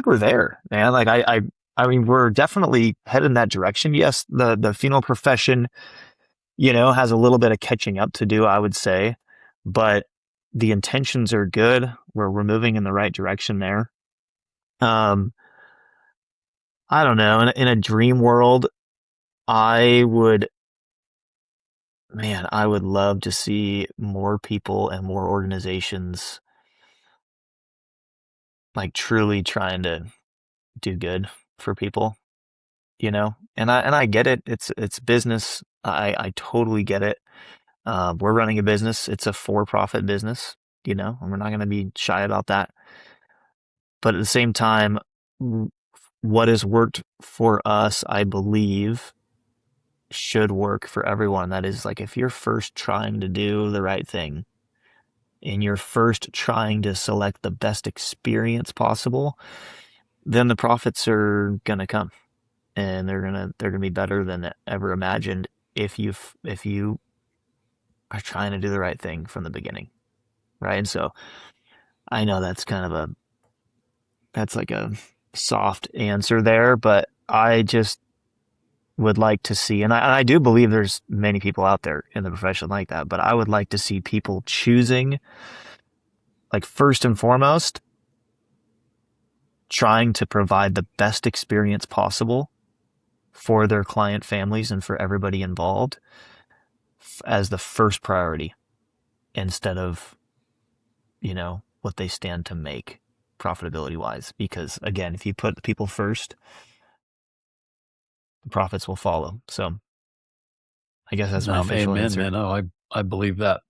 we're there, man. Like I mean, we're definitely headed in that direction. Yes, the funeral profession, has a little bit of catching up to do, I would say, but the intentions are good. We're moving in the right direction there. Um, I don't know. In a dream world, I would, man, I would love to see more people and more organizations like truly trying to do good for people. And I get it. It's business. I totally get it. We're running a business. It's a for-profit business, and we're not going to be shy about that. But at the same time, what has worked for us, I believe, should work for everyone. That is like if you're first trying to do the right thing and you're first trying to select the best experience possible, then the profits are gonna come and they're gonna be better than ever imagined if you are trying to do the right thing from the beginning, right? And so I know that's like a soft answer there, but I just would like to see, and I do believe there's many people out there in the profession like that, but I would like to see people choosing, like, first and foremost, trying to provide the best experience possible for their client families and for everybody involved as the first priority instead of, what they stand to make profitability wise. Because again, if you put the people first, the profits will follow. So I guess that's my official Amen, answer. man. Oh, I believe that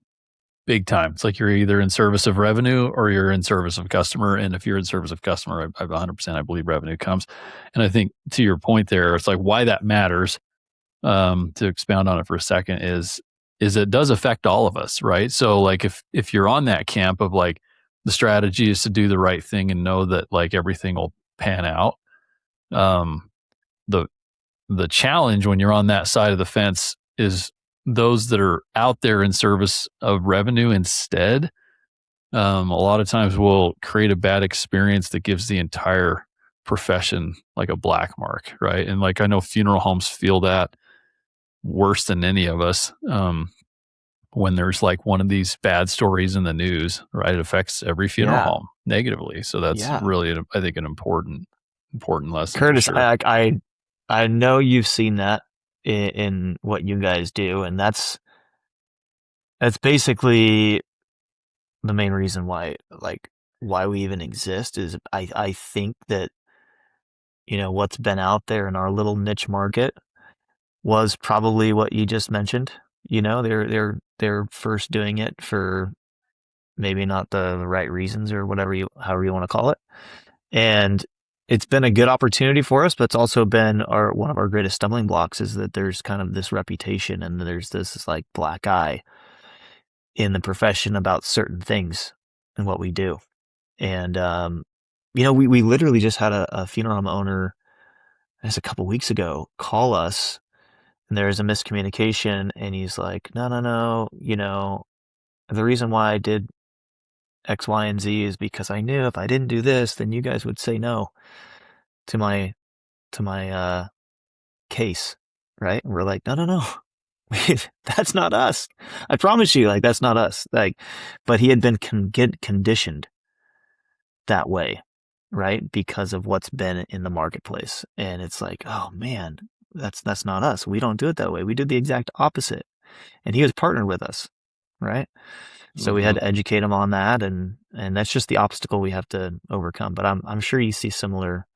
big time. It's like you're either in service of revenue or you're in service of customer. And if you're in service of customer, I 100% I believe revenue comes. And I think to your point there, it's like why that matters. To expound on it for a second is it does affect all of us, right? So like if you're on that camp of like the strategy is to do the right thing and know that like everything will pan out. Um, the the challenge when you're on that side of the fence is those that are out there in service of revenue instead. A lot of times will create a bad experience that gives the entire profession like a black mark, right? And like I know funeral homes feel that worse than any of us. When there's like one of these bad stories in the news, right? It affects every funeral Yeah. home negatively. So that's Yeah. really, I think, an important lesson for Curtis, sure. I know you've seen that in what you guys do, and that's basically the main reason why we even exist is I think that what's been out there in our little niche market was probably what you just mentioned. They're first doing it for maybe not the right reasons or however you want to call it. And it's been a good opportunity for us, but it's also been one of our greatest stumbling blocks is that there's kind of this reputation and there's this like black eye in the profession about certain things and what we do. And we literally just had a funeral home owner just a couple weeks ago call us, and there's a miscommunication, and he's like, no, no, no, the reason why I did X, Y, and Z is because I knew if I didn't do this, then you guys would say no to my case, right? And we're like, no, no, no. That's not us. I promise you, like, that's not us. Like, but he had been conditioned that way, right? Because of what's been in the marketplace. And it's like, oh man, that's not us. We don't do it that way. We did the exact opposite. And he was partnered with us, right? So we had Mhm. to educate him on that, and that's just the obstacle we have to overcome. But I'm sure you see similar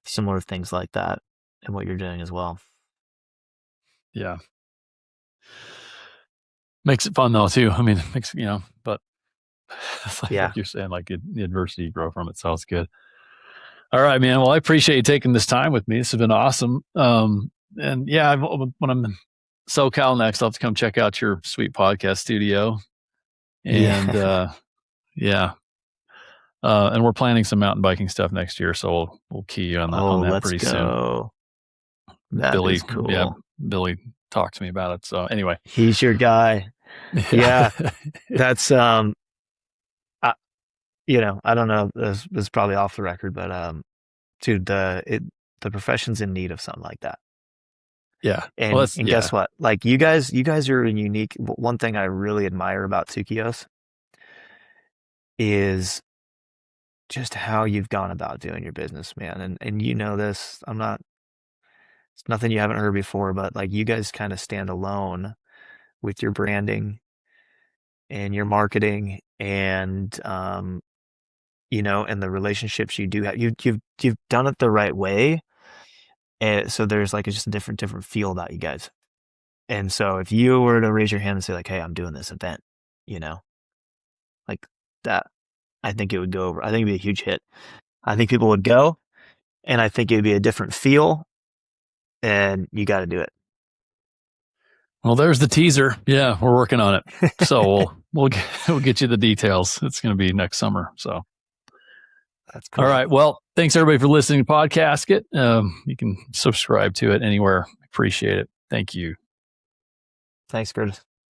things like that in what you're doing as well. Yeah. Makes it fun though too. I mean, makes but it's Yeah. like you're saying, like the adversity you grow from it sounds good. All right, man. Well, I appreciate you taking this time with me. This has been awesome. And yeah, when I'm in SoCal next, I'll have to come check out your sweet podcast studio. And Yeah. yeah, and we're planning some mountain biking stuff next year, so we'll key you on Oh, that let's pretty soon. go. That Billy, is yeah, cool. Billy talked to me about it. So anyway, He's your guy. yeah, Yeah. That's I, I don't know. This is probably off the record, but dude, the profession's in need of something like that. yeah. Well, And that's and guess yeah. what? Like you guys are a unique. One thing I really admire about Tukios is just how you've gone about doing your business, man. And you know this. It's nothing you haven't heard before, but like you guys kind of stand alone with your branding and your marketing and and the relationships you do have. You've done it the right way. And so there's like just a different feel about you guys. And so if you were to raise your hand and say like, "Hey, I'm doing this event," you know, like that, I think it would go over. I think it'd be a huge hit. I think people would go, and I think it'd be a different feel, and you got to do Well, there's the teaser. Yeah, we're working on it. So it. we'll get you the details. It's going to be next summer. So That's all cool. right. Well, thanks everybody for listening to PodCasket. You can subscribe to it anywhere. Appreciate it. Thank you. Thanks, Curtis.